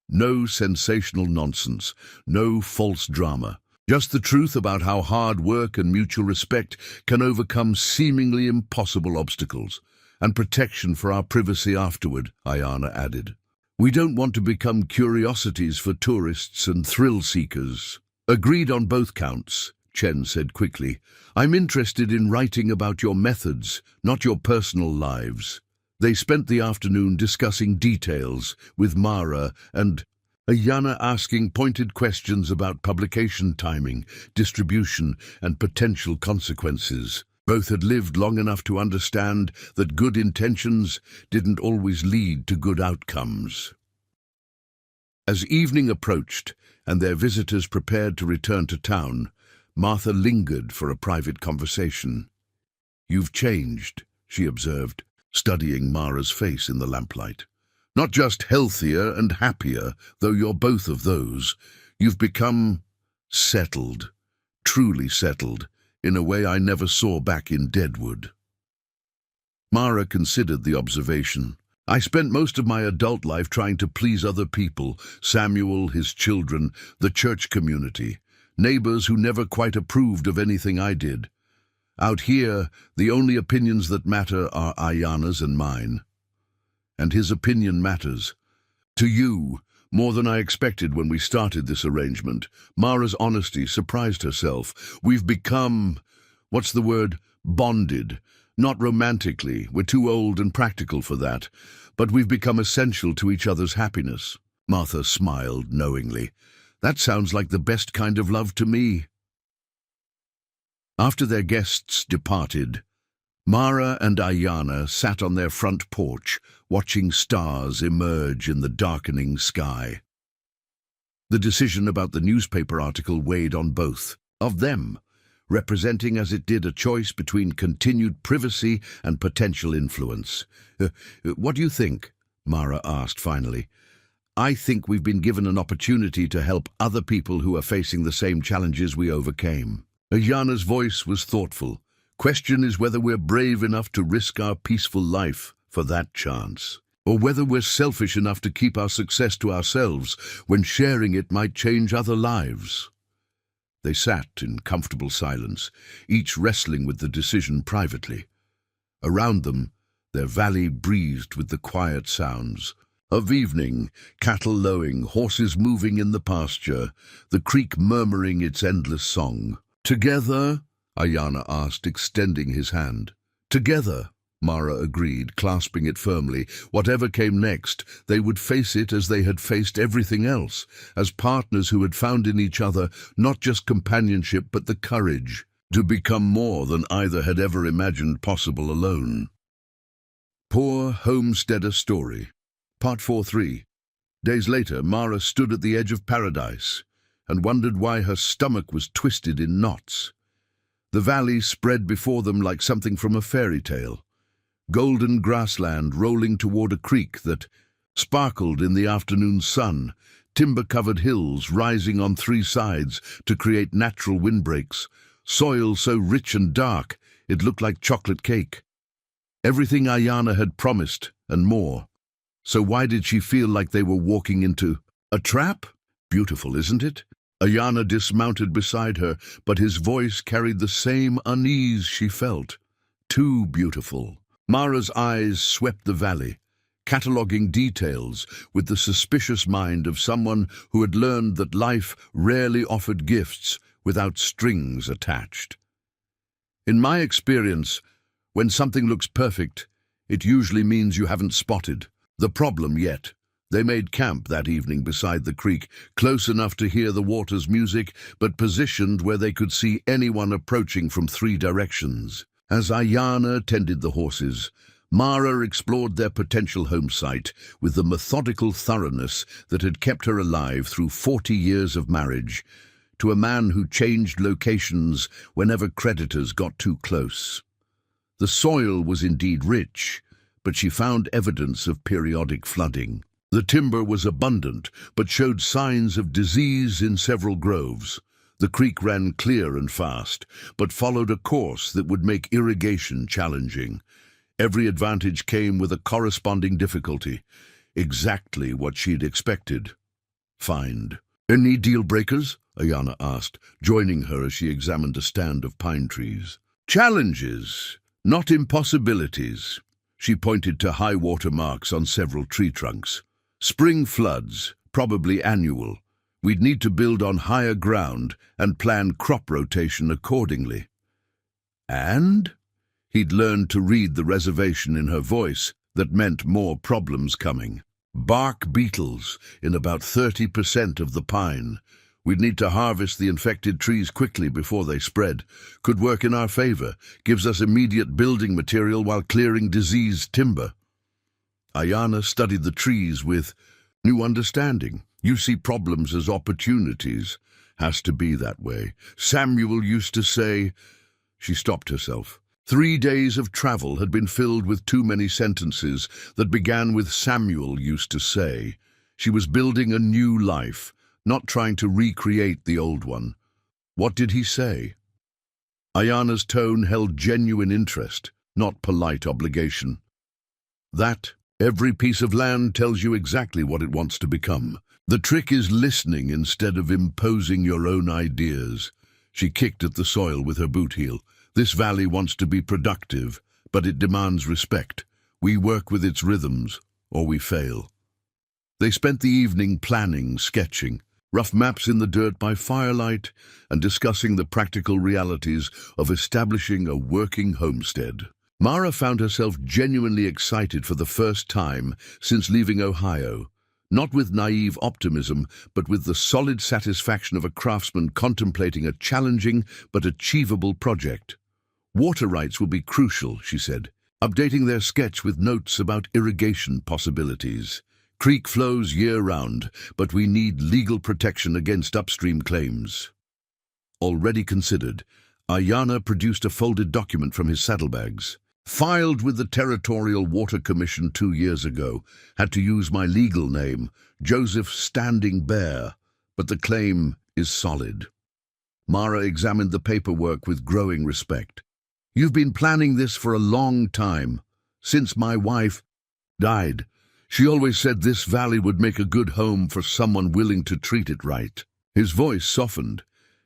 "No sensational nonsense, no false drama. Just the truth about how hard work and mutual respect can overcome seemingly impossible obstacles. And protection for our privacy afterward," Ayana added. "We don't want to become curiosities for tourists and thrill-seekers." "Agreed on both counts," Chen said quickly. "I'm interested in writing about your methods, not your personal lives." They spent the afternoon discussing details, with Mara and Ayana asking pointed questions about publication timing, distribution, and potential consequences. Both had lived long enough to understand that good intentions didn't always lead to good outcomes. As evening approached and their visitors prepared to return to town, Martha lingered for a private conversation. "You've changed," she observed, studying Mara's face in the lamplight. "Not just healthier and happier, though you're both of those. You've become settled, truly settled, in a way I never saw back in Deadwood." Mara considered the observation. "I spent most of my adult life trying to please other people, Samuel, his children, the church community, neighbors who never quite approved of anything I did. Out here, the only opinions that matter are Ayana's and mine. And his opinion matters. To you, more than I expected when we started this arrangement." Mara's honesty surprised herself. "We've become, what's the word, bonded. Not romantically, we're too old and practical for that, but we've become essential to each other's happiness." Martha smiled knowingly. "That sounds like the best kind of love to me." After their guests departed, Mara and Ayana sat on their front porch, watching stars emerge in the darkening sky. The decision about the newspaper article weighed on both of them, representing as it did a choice between continued privacy and potential influence. "What do you think?" Mara asked finally. "I think we've been given an opportunity to help other people who are facing the same challenges we overcame." Ayana's voice was thoughtful. "Question is whether we're brave enough to risk our peaceful life for that chance, or whether we're selfish enough to keep our success to ourselves when sharing it might change other lives." They sat in comfortable silence, each wrestling with the decision privately. Around them, their valley breathed with the quiet sounds of evening, cattle lowing, horses moving in the pasture, the creek murmuring its endless song. "Together?" Ayana asked, extending his hand. "Together," Mara agreed, clasping it firmly. Whatever came next, they would face it as they had faced everything else, as partners who had found in each other not just companionship but the courage to become more than either had ever imagined possible alone. Poor Homesteader Story. Part 4-3. Days later, Mara stood at the edge of paradise and wondered why her stomach was twisted in knots. The valley spread before them like something from a fairy tale. Golden grassland rolling toward a creek that sparkled in the afternoon sun, timber-covered hills rising on three sides to create natural windbreaks, soil so rich and dark it looked like chocolate cake. Everything Ayana had promised, and more. So why did she feel like they were walking into a trap? Beautiful, isn't it? Ayana dismounted beside her, but his voice carried the same unease she felt. Too beautiful. Mara's eyes swept the valley, cataloguing details with the suspicious mind of someone who had learned that life rarely offered gifts without strings attached. In my experience, when something looks perfect, it usually means you haven't spotted the problem yet. They made camp that evening beside the creek, close enough to hear the water's music, but positioned where they could see anyone approaching from three directions. As Ayana tended the horses, Mara explored their potential home site with the methodical thoroughness that had kept her alive through 40 years of marriage to a man who changed locations whenever creditors got too close. The soil was indeed rich, but she found evidence of periodic flooding. The timber was abundant, but showed signs of disease in several groves. The creek ran clear and fast, but followed a course that would make irrigation challenging. Every advantage came with a corresponding difficulty, exactly what she'd expected. "Find any deal breakers?" Ayana asked, joining her as she examined a stand of pine trees. "Challenges, not impossibilities." She pointed to high water marks on several tree trunks. "Spring floods, probably annual. We'd need to build on higher ground and plan crop rotation accordingly." "And?" He'd learned to read the reservation in her voice that meant more problems coming. "Bark beetles in about 30% of the pine. We'd need to harvest the infected trees quickly before they spread. Could work in our favor, gives us immediate building material while clearing diseased timber." Ayana studied the trees with new understanding. "You see problems as opportunities. Has to be that way. Samuel used to say—" She stopped herself. 3 days of travel had been filled with too many sentences that began with "Samuel used to say." She was building a new life, not trying to recreate the old one. What did he say? Ayana's tone held genuine interest, not polite obligation. "That every piece of land tells you exactly what it wants to become. The trick is listening instead of imposing your own ideas." She kicked at the soil with her boot heel. "This valley wants to be productive, but it demands respect. We work with its rhythms, or we fail." They spent the evening planning, sketching, rough maps in the dirt by firelight, and discussing the practical realities of establishing a working homestead. Mara found herself genuinely excited for the first time since leaving Ohio, not with naive optimism, but with the solid satisfaction of a craftsman contemplating a challenging but achievable project. "Water rights will be crucial," she said, updating their sketch with notes about irrigation possibilities. "Creek flows year-round, but we need legal protection against upstream claims." Already considered, Ayana produced a folded document from his saddlebags. "Filed with the Territorial Water Commission 2 years ago. Had to use my legal name, Joseph Standing Bear, but the claim is solid." Mara examined the paperwork with growing respect. "You've been planning this for a long time, since my wife died. She always said this valley would make a good home for someone willing to treat it right." His voice softened.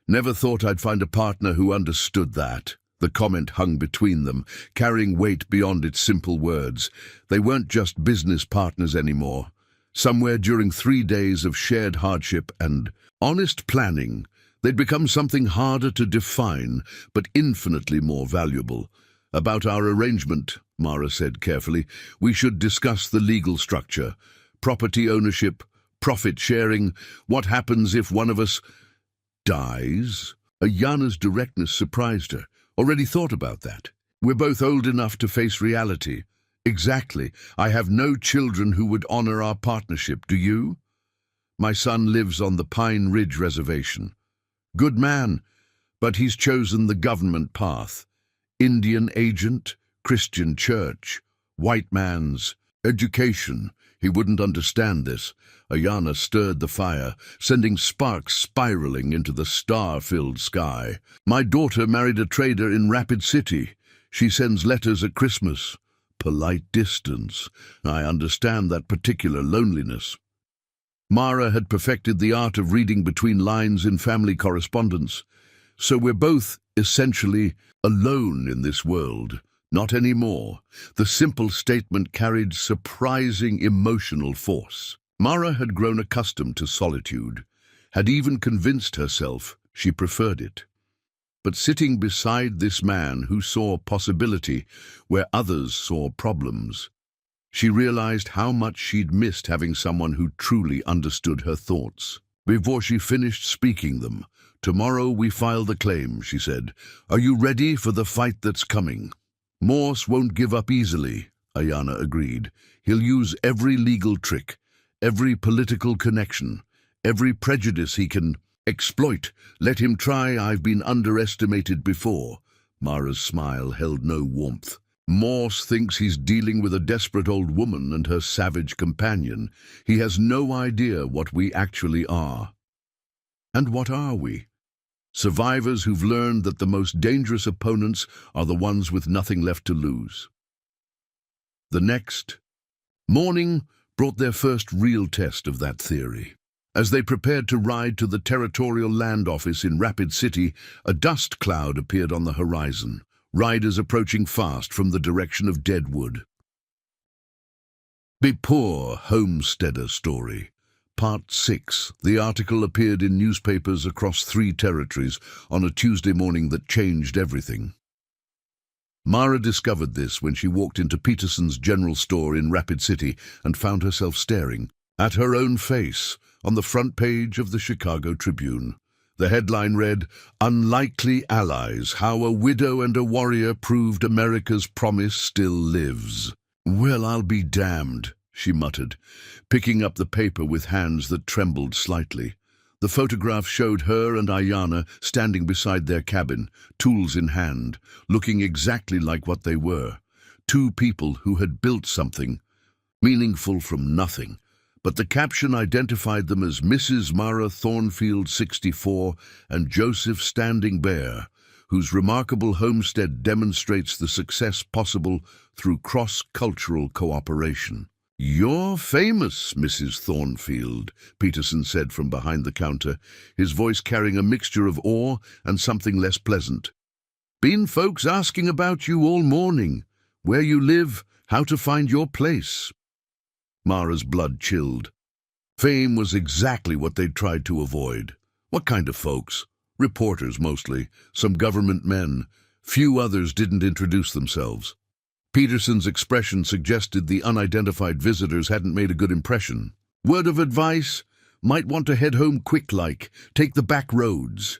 "Never thought I'd find a partner who understood that." The comment hung between them, carrying weight beyond its simple words. They weren't just business partners anymore. Somewhere during 3 days of shared hardship and honest planning, they'd become something harder to define, but infinitely more valuable. "About our arrangement," Mara said carefully, "we should discuss the legal structure. Property ownership, profit sharing. What happens if one of us dies?" Ayana's directness surprised her. "Already thought about that. We're both old enough to face reality." "Exactly. I have no children who would honor our partnership. Do you?" "My son lives on the Pine Ridge Reservation." "Good man, but he's chosen the government path. Indian agent, Christian church, white man's education. He wouldn't understand this." Ayana stirred the fire, sending sparks spiraling into the star-filled sky. "My daughter married a trader in Rapid City. She sends letters at Christmas. Polite distance. I understand that particular loneliness." Mara had perfected the art of reading between lines in family correspondence. "So we're both, essentially, alone in this world." Not anymore. The simple statement carried surprising emotional force. Mara had grown accustomed to solitude, had even convinced herself she preferred it. But sitting beside this man who saw possibility where others saw problems, she realized how much she'd missed having someone who truly understood her thoughts. Before she finished speaking them, "Tomorrow we file the claim," she said. "Are you ready for the fight that's coming?" "Morse won't give up easily," Ayana agreed. "He'll use every legal trick, every political connection, every prejudice he can exploit. Let him try. I've been underestimated before." Mara's smile held no warmth. "Morse thinks he's dealing with a desperate old woman and her savage companion. He has no idea what we actually are." "And what are we?" "Survivors who've learned that the most dangerous opponents are the ones with nothing left to lose." The next morning brought their first real test of that theory. As they prepared to ride to the Territorial Land Office in Rapid City, a dust cloud appeared on the horizon, riders approaching fast from the direction of Deadwood. "Be Poor Homesteader Story." Part 6. The article appeared in newspapers across 3 territories on a Tuesday morning that changed everything. Mara discovered this when she walked into Peterson's general store in Rapid City and found herself staring at her own face on the front page of the Chicago Tribune. The headline read, "Unlikely Allies, How a Widow and a Warrior Proved America's Promise Still Lives." "Well, I'll be damned," she muttered, picking up the paper with hands that trembled slightly. The photograph showed her and Ayana standing beside their cabin, tools in hand, looking exactly like what they were. 2 people who had built something meaningful from nothing. But the caption identified them as Mrs. Mara Thornfield, 64, and Joseph Standing Bear, whose remarkable homestead demonstrates the success possible through cross-cultural cooperation. "You're famous, Mrs. Thornfield," Peterson said from behind the counter, his voice carrying a mixture of awe and something less pleasant. "Been folks asking about you all morning, where you live, how to find your place." Mara's blood chilled. Fame was exactly what they'd tried to avoid. What kind of folks? Reporters mostly, some government men. Few others didn't introduce themselves. Peterson's expression suggested the unidentified visitors hadn't made a good impression. "Word of advice? Might want to head home quick-like. Take the back roads."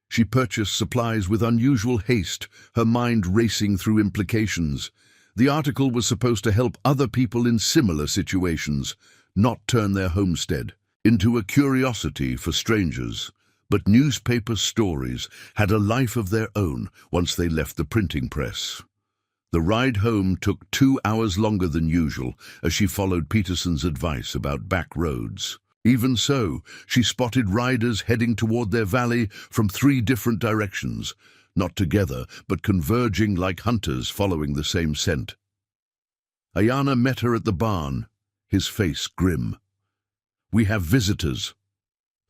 She purchased supplies with unusual haste, her mind racing through implications. The article was supposed to help other people in similar situations, not turn their homestead into a curiosity for strangers. But newspaper stories had a life of their own once they left the printing press. The ride home took 2 hours longer than usual as she followed Peterson's advice about back roads. Even so, she spotted riders heading toward their valley from 3 different directions, not together, but converging like hunters following the same scent. Ayana met her at the barn, his face grim. "We have visitors."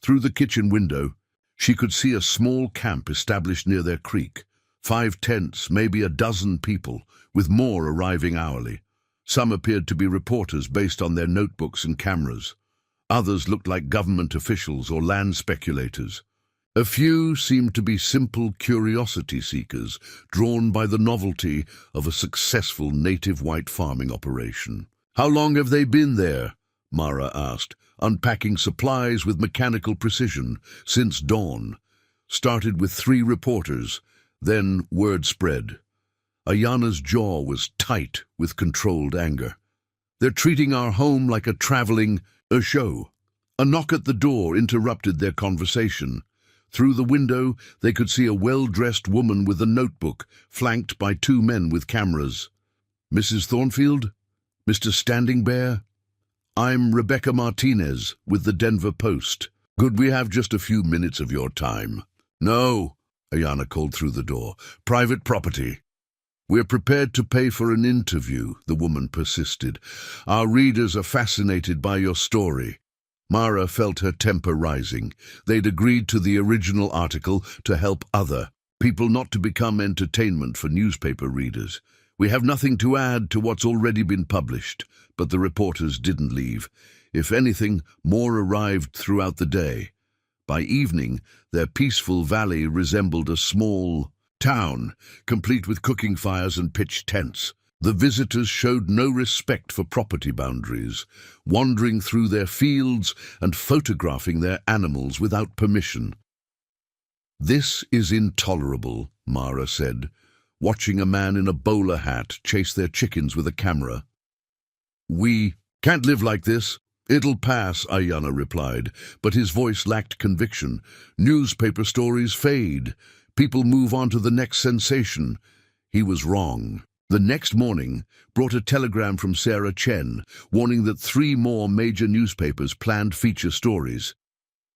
Through the kitchen window, she could see a small camp established near their creek. 5 tents, maybe a dozen people, with more arriving hourly. Some appeared to be reporters based on their notebooks and cameras. Others looked like government officials or land speculators. A few seemed to be simple curiosity seekers, drawn by the novelty of a successful native white farming operation. "How long have they been there?" Mara asked, unpacking supplies with mechanical precision. "Since dawn." Started with 3 reporters, then word spread. Ayana's jaw was tight with controlled anger. "They're treating our home like a traveling show." A knock at the door interrupted their conversation. Through the window, they could see a well-dressed woman with a notebook, flanked by 2 men with cameras. "Mrs. Thornfield? Mr. Standing Bear? I'm Rebecca Martinez with the Denver Post. Could we have just a few minutes of your time?" "No," Ayana called through the door. "Private property." "We're prepared to pay for an interview," the woman persisted. "Our readers are fascinated by your story." Mara felt her temper rising. They'd agreed to the original article to help other people, not to become entertainment for newspaper readers. "We have nothing to add to what's already been published." But the reporters didn't leave. If anything, more arrived throughout the day. By evening, their peaceful valley resembled a small town, complete with cooking fires and pitched tents. The visitors showed no respect for property boundaries, wandering through their fields and photographing their animals without permission. "This is intolerable," Mara said, watching a man in a bowler hat chase their chickens with a camera. "We can't live like this. It'll pass," Ayana replied, but his voice lacked conviction. "Newspaper stories fade. People move on to the next sensation." He was wrong. The next morning brought a telegram from Sarah Chen, warning that 3 more major newspapers planned feature stories.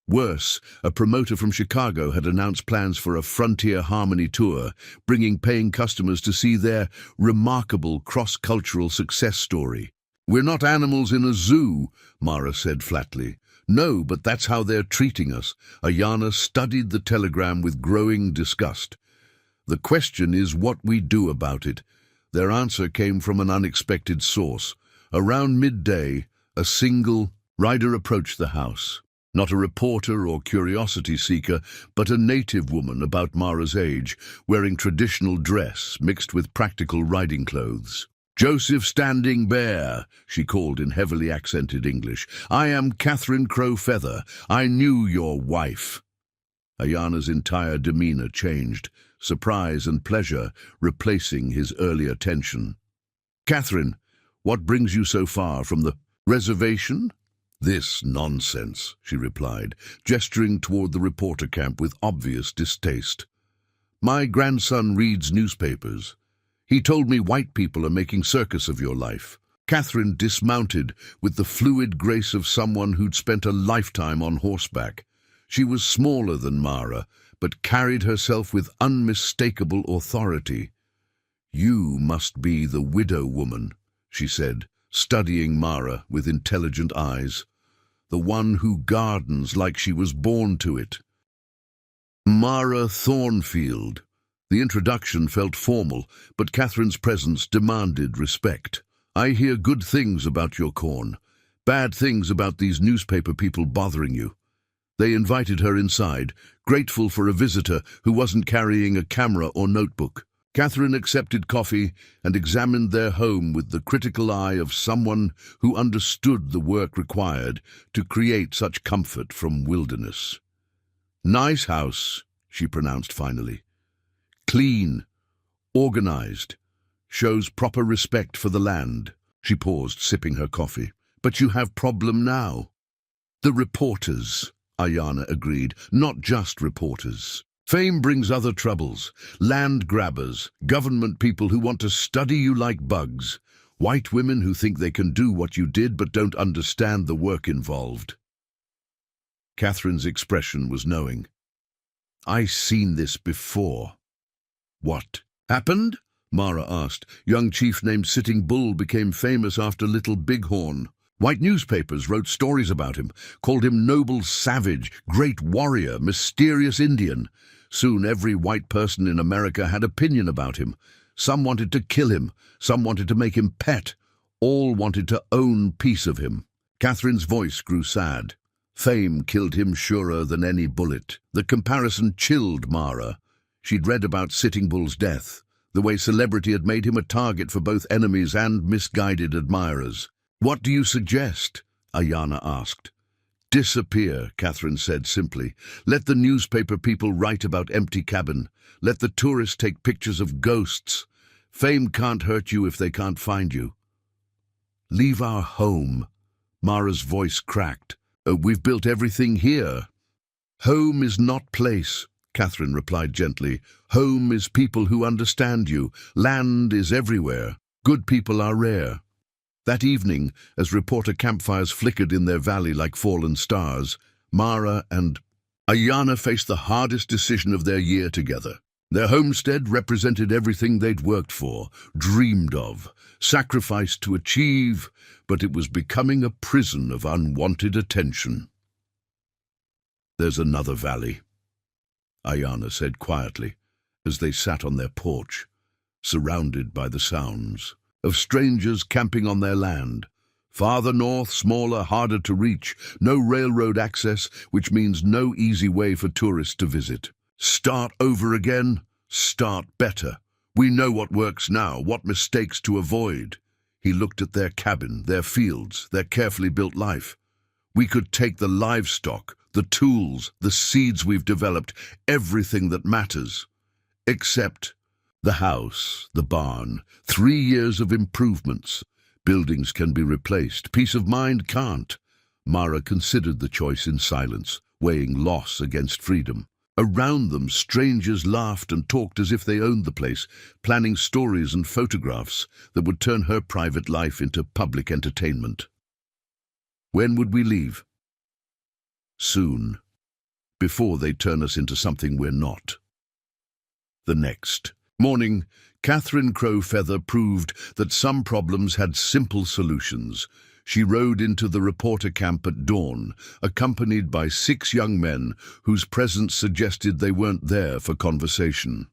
Worse, a promoter from Chicago had announced plans for a Frontier Harmony tour, bringing paying customers to see their remarkable cross-cultural success story. "We're not animals in a zoo," Mara said flatly. "No, but that's how they're treating us." Ayana studied the telegram with growing disgust. "The question is what we do about it." Their answer came from an unexpected source. Around midday, a single rider approached the house. Not a reporter or curiosity seeker, but a native woman about Mara's age, wearing traditional dress mixed with practical riding clothes. "Joseph Standing Bear," she called in heavily accented English. "I am Catherine Crowfeather. I knew your wife." Ayana's entire demeanor changed, surprise and pleasure replacing his earlier tension. "Catherine, what brings you so far from the reservation?" "This nonsense," she replied, gesturing toward the reporter camp with obvious distaste. "My grandson reads newspapers. He told me white people are making circus of your life." Catherine dismounted with the fluid grace of someone who'd spent a lifetime on horseback. She was smaller than Mara, but carried herself with unmistakable authority. "You must be the widow woman," she said, studying Mara with intelligent eyes. "The one who gardens like she was born to it." "Mara Thornfield." The introduction felt formal, but Catherine's presence demanded respect. "I hear good things about your corn, bad things about these newspaper people bothering you." They invited her inside, grateful for a visitor who wasn't carrying a camera or notebook. Catherine accepted coffee and examined their home with the critical eye of someone who understood the work required to create such comfort from wilderness. "Nice house," she pronounced finally. "Clean, organized, shows proper respect for the land." She paused, sipping her coffee. "But you have problem now." "The reporters," Ayana agreed. "Not just reporters. Fame brings other troubles. Land grabbers, government people who want to study you like bugs, white women who think they can do what you did but don't understand the work involved." Catherine's expression was knowing. "I've seen this before." "What happened?" Mara asked. "Young chief named Sitting Bull became famous after Little Bighorn. White newspapers wrote stories about him, called him noble savage, great warrior, mysterious Indian. Soon every white person in America had opinion about him. Some wanted to kill him, some wanted to make him pet. All wanted to own piece of him." Catherine's voice grew sad. "Fame killed him surer than any bullet." The comparison chilled Mara. She'd read about Sitting Bull's death, the way celebrity had made him a target for both enemies and misguided admirers. "What do you suggest?" Ayana asked. "Disappear," Catherine said simply. "Let the newspaper people write about empty cabin. Let the tourists take pictures of ghosts. Fame can't hurt you if they can't find you." "Leave our home." Mara's voice cracked. "We've built everything here." "Home is not place," Catherine replied gently. "Home is people who understand you. Land is everywhere. Good people are rare." That evening, as reporter campfires flickered in their valley like fallen stars, Mara and Ayana faced the hardest decision of their year together. Their homestead represented everything they'd worked for, dreamed of, sacrificed to achieve, but it was becoming a prison of unwanted attention. "There's another valley," Ayana said quietly, as they sat on their porch, surrounded by the sounds of strangers camping on their land. Farther north, smaller, harder to reach, no railroad access, which means no easy way for tourists to visit. Start over again, start better. We know what works now, what mistakes to avoid. He looked at their cabin, their fields, their carefully built life. We could take the livestock, the tools, the seeds we've developed, everything that matters. Except the house, the barn, 3 years of improvements. Buildings can be replaced, peace of mind can't. Mara considered the choice in silence, weighing loss against freedom. Around them, strangers laughed and talked as if they owned the place, planning stories and photographs that would turn her private life into public entertainment. When would we leave? Soon. Before they turn us into something we're not. The next morning, Catherine Crowfeather proved that some problems had simple solutions. She rode into the reporter camp at dawn, accompanied by 6 young men whose presence suggested they weren't there for conversation.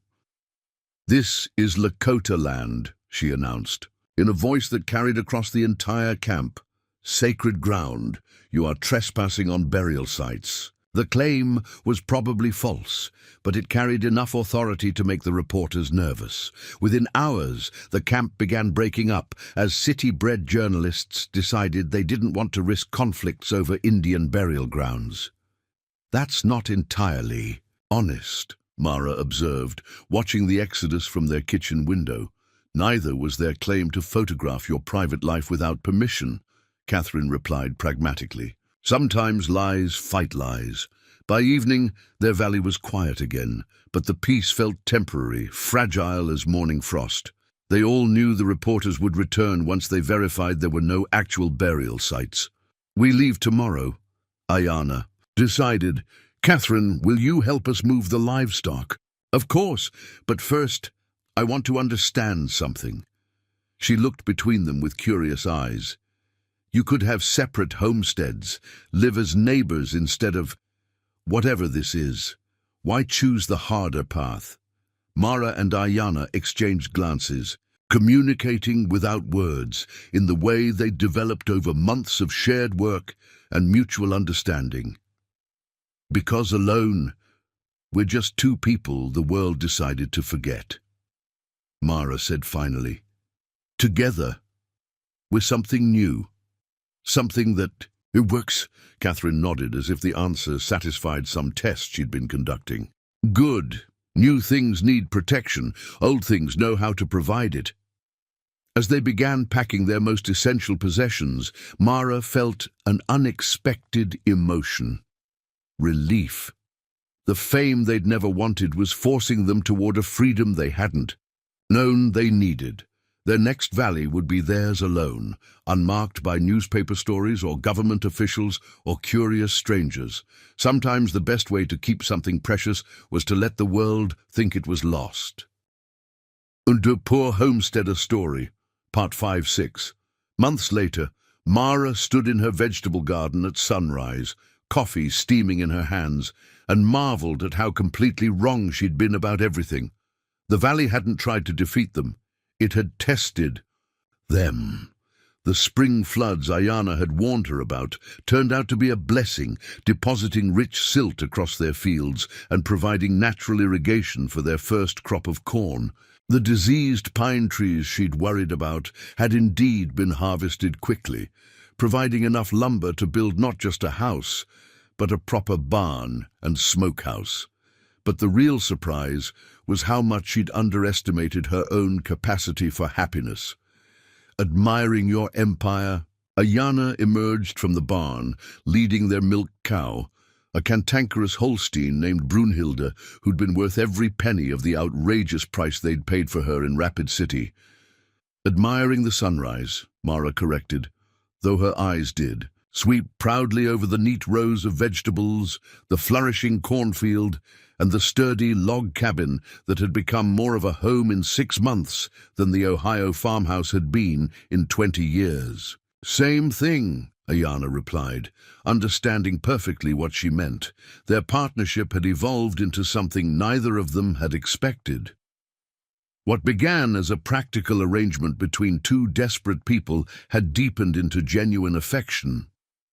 "This is Lakota land," she announced, in a voice that carried across the entire camp. "Sacred ground. You are trespassing on burial sites." The claim was probably false, but it carried enough authority to make the reporters nervous. Within hours, the camp began breaking up as city-bred journalists decided they didn't want to risk conflicts over Indian burial grounds. "That's not entirely honest," Mara observed, watching the exodus from their kitchen window. "Neither was their claim to photograph your private life without permission," Catherine replied pragmatically. "Sometimes lies fight lies." By evening, their valley was quiet again, but the peace felt temporary, fragile as morning frost. They all knew the reporters would return once they verified there were no actual burial sites. "We leave tomorrow," Ayana decided. "Catherine, will you help us move the livestock?" "Of course, but first, I want to understand something." She looked between them with curious eyes. "You could have separate homesteads, live as neighbors instead of whatever this is. Why choose the harder path?" Mara and Ayana exchanged glances, communicating without words in the way they developed over months of shared work and mutual understanding. "Because alone, we're just 2 people the world decided to forget," Mara said finally. "Together, we're something new. Something that—" "It works," Catherine nodded as if the answer satisfied some test she'd been conducting. "Good. New things need protection. Old things know how to provide it." As they began packing their most essential possessions, Mara felt an unexpected emotion. Relief. The fame they'd never wanted was forcing them toward a freedom they hadn't known they needed. Their next valley would be theirs alone, unmarked by newspaper stories or government officials or curious strangers. Sometimes the best way to keep something precious was to let the world think it was lost. Unter Poor Homesteader Story, Part 5-6. Months later, Mara stood in her vegetable garden at sunrise, coffee steaming in her hands, and marveled at how completely wrong she'd been about everything. The valley hadn't tried to defeat them. It had tested them. The spring floods Ayana had warned her about turned out to be a blessing, depositing rich silt across their fields and providing natural irrigation for their first crop of corn. The diseased pine trees she'd worried about had indeed been harvested quickly, providing enough lumber to build not just a house, but a proper barn and smokehouse. But the real surprise was how much she'd underestimated her own capacity for happiness. Admiring your empire, Ayana emerged from the barn, leading their milk cow, a cantankerous Holstein named Brunhilde, who'd been worth every penny of the outrageous price they'd paid for her in Rapid City. Admiring the sunrise, Mara corrected, though her eyes did, sweep proudly over the neat rows of vegetables, the flourishing cornfield, and the sturdy log cabin that had become more of a home in 6 months than the Ohio farmhouse had been in 20 years. "Same thing," Ayana replied, understanding perfectly what she meant. Their partnership had evolved into something neither of them had expected. What began as a practical arrangement between 2 desperate people had deepened into genuine affection.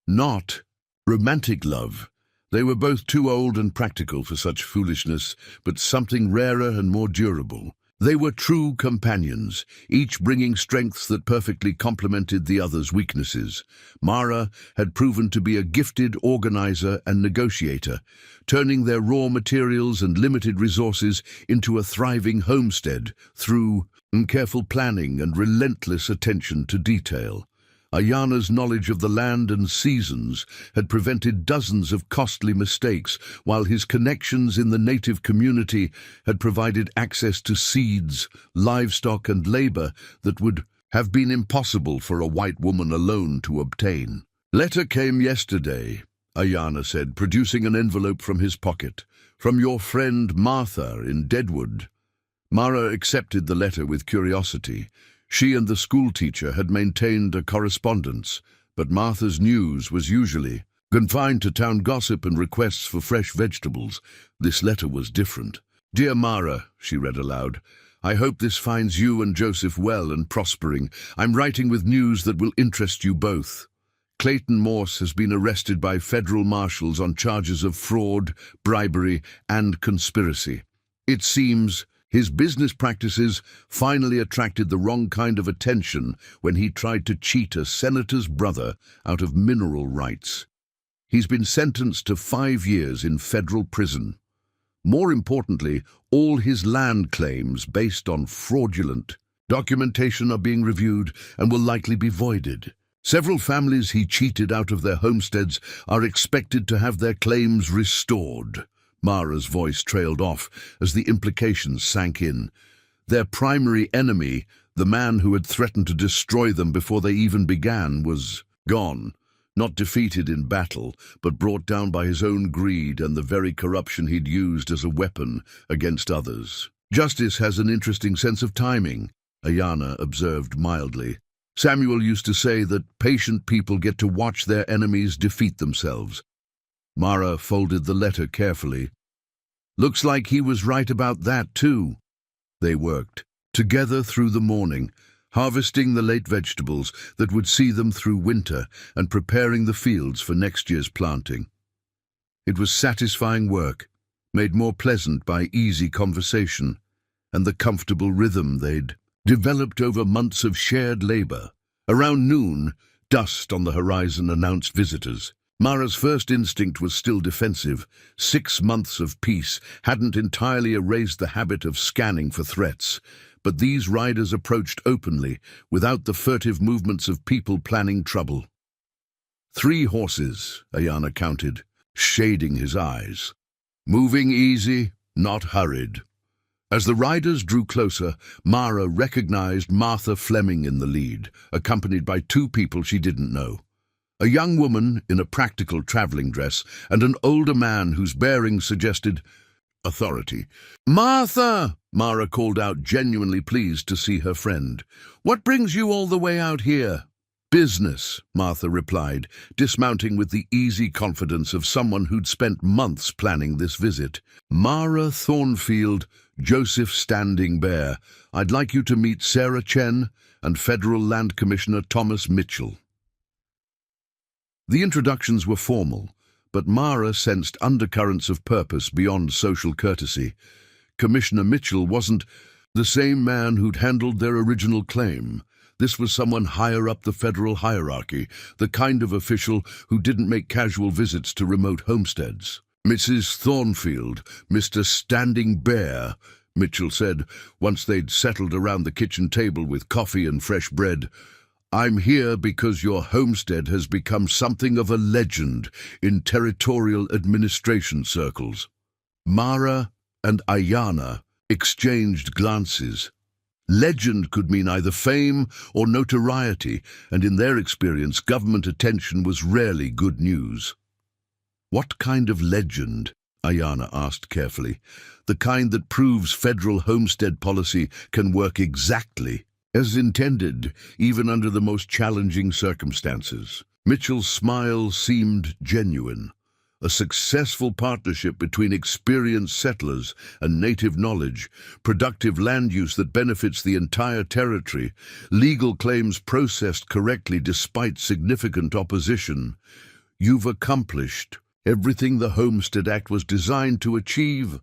Not romantic love. They were both too old and practical for such foolishness, but something rarer and more durable. They were true companions, each bringing strengths that perfectly complemented the other's weaknesses. Mara had proven to be a gifted organizer and negotiator, turning their raw materials and limited resources into a thriving homestead through careful planning and relentless attention to detail. Ayana's knowledge of the land and seasons had prevented dozens of costly mistakes, while his connections in the native community had provided access to seeds, livestock and labor that would have been impossible for a white woman alone to obtain. "Letter came yesterday," Ayana said, producing an envelope from his pocket. "From your friend Martha in Deadwood." Mara accepted the letter with curiosity. She and the schoolteacher had maintained a correspondence, but Martha's news was usually confined to town gossip and requests for fresh vegetables. This letter was different. "Dear Mara," she read aloud, "I hope this finds you and Joseph well and prospering. I'm writing with news that will interest you both. Clayton Morse has been arrested by federal marshals on charges of fraud, bribery, and conspiracy. It seems his business practices finally attracted the wrong kind of attention when he tried to cheat a senator's brother out of mineral rights. He's been sentenced to 5 years in federal prison. More importantly, all his land claims based on fraudulent documentation are being reviewed and will likely be voided. Several families he cheated out of their homesteads are expected to have their claims restored." Mara's voice trailed off as the implications sank in. Their primary enemy, the man who had threatened to destroy them before they even began, was gone. Not defeated in battle, but brought down by his own greed and the very corruption he'd used as a weapon against others. "Justice has an interesting sense of timing," Ayana observed mildly. "Samuel used to say that patient people get to watch their enemies defeat themselves." Mara folded the letter carefully. "Looks like he was right about that, too." They worked together through the morning, harvesting the late vegetables that would see them through winter and preparing the fields for next year's planting. It was satisfying work, made more pleasant by easy conversation and the comfortable rhythm they'd developed over months of shared labor. Around noon, dust on the horizon announced visitors. Mara's first instinct was still defensive. 6 months of peace hadn't entirely erased the habit of scanning for threats, but these riders approached openly, without the furtive movements of people planning trouble. 3 horses, Ayana counted, shading his eyes. Moving easy, not hurried. As the riders drew closer, Mara recognized Martha Fleming in the lead, accompanied by 2 people she didn't know. A young woman in a practical traveling dress and an older man whose bearing suggested authority. "Martha!" Mara called out, genuinely pleased to see her friend. "What brings you all the way out here?" "Business," Martha replied, dismounting with the easy confidence of someone who'd spent months planning this visit. "Mara Thornfield, Joseph Standing Bear. I'd like you to meet Sarah Chen and Federal Land Commissioner Thomas Mitchell." The introductions were formal, but Mara sensed undercurrents of purpose beyond social courtesy. Commissioner Mitchell wasn't the same man who'd handled their original claim. This was someone higher up the federal hierarchy, the kind of official who didn't make casual visits to remote homesteads. "Mrs. Thornfield, Mr. Standing Bear," Mitchell said, once they'd settled around the kitchen table with coffee and fresh bread. "I'm here because your homestead has become something of a legend in territorial administration circles." Mara and Ayana exchanged glances. Legend could mean either fame or notoriety, and in their experience, government attention was rarely good news. "What kind of legend?" Ayana asked carefully. "The kind that proves federal homestead policy can work exactly as intended, even under the most challenging circumstances." Mitchell's smile seemed genuine. A successful partnership between experienced settlers and native knowledge, productive land use that benefits the entire territory, legal claims processed correctly despite significant opposition. You've accomplished everything the Homestead Act was designed to achieve.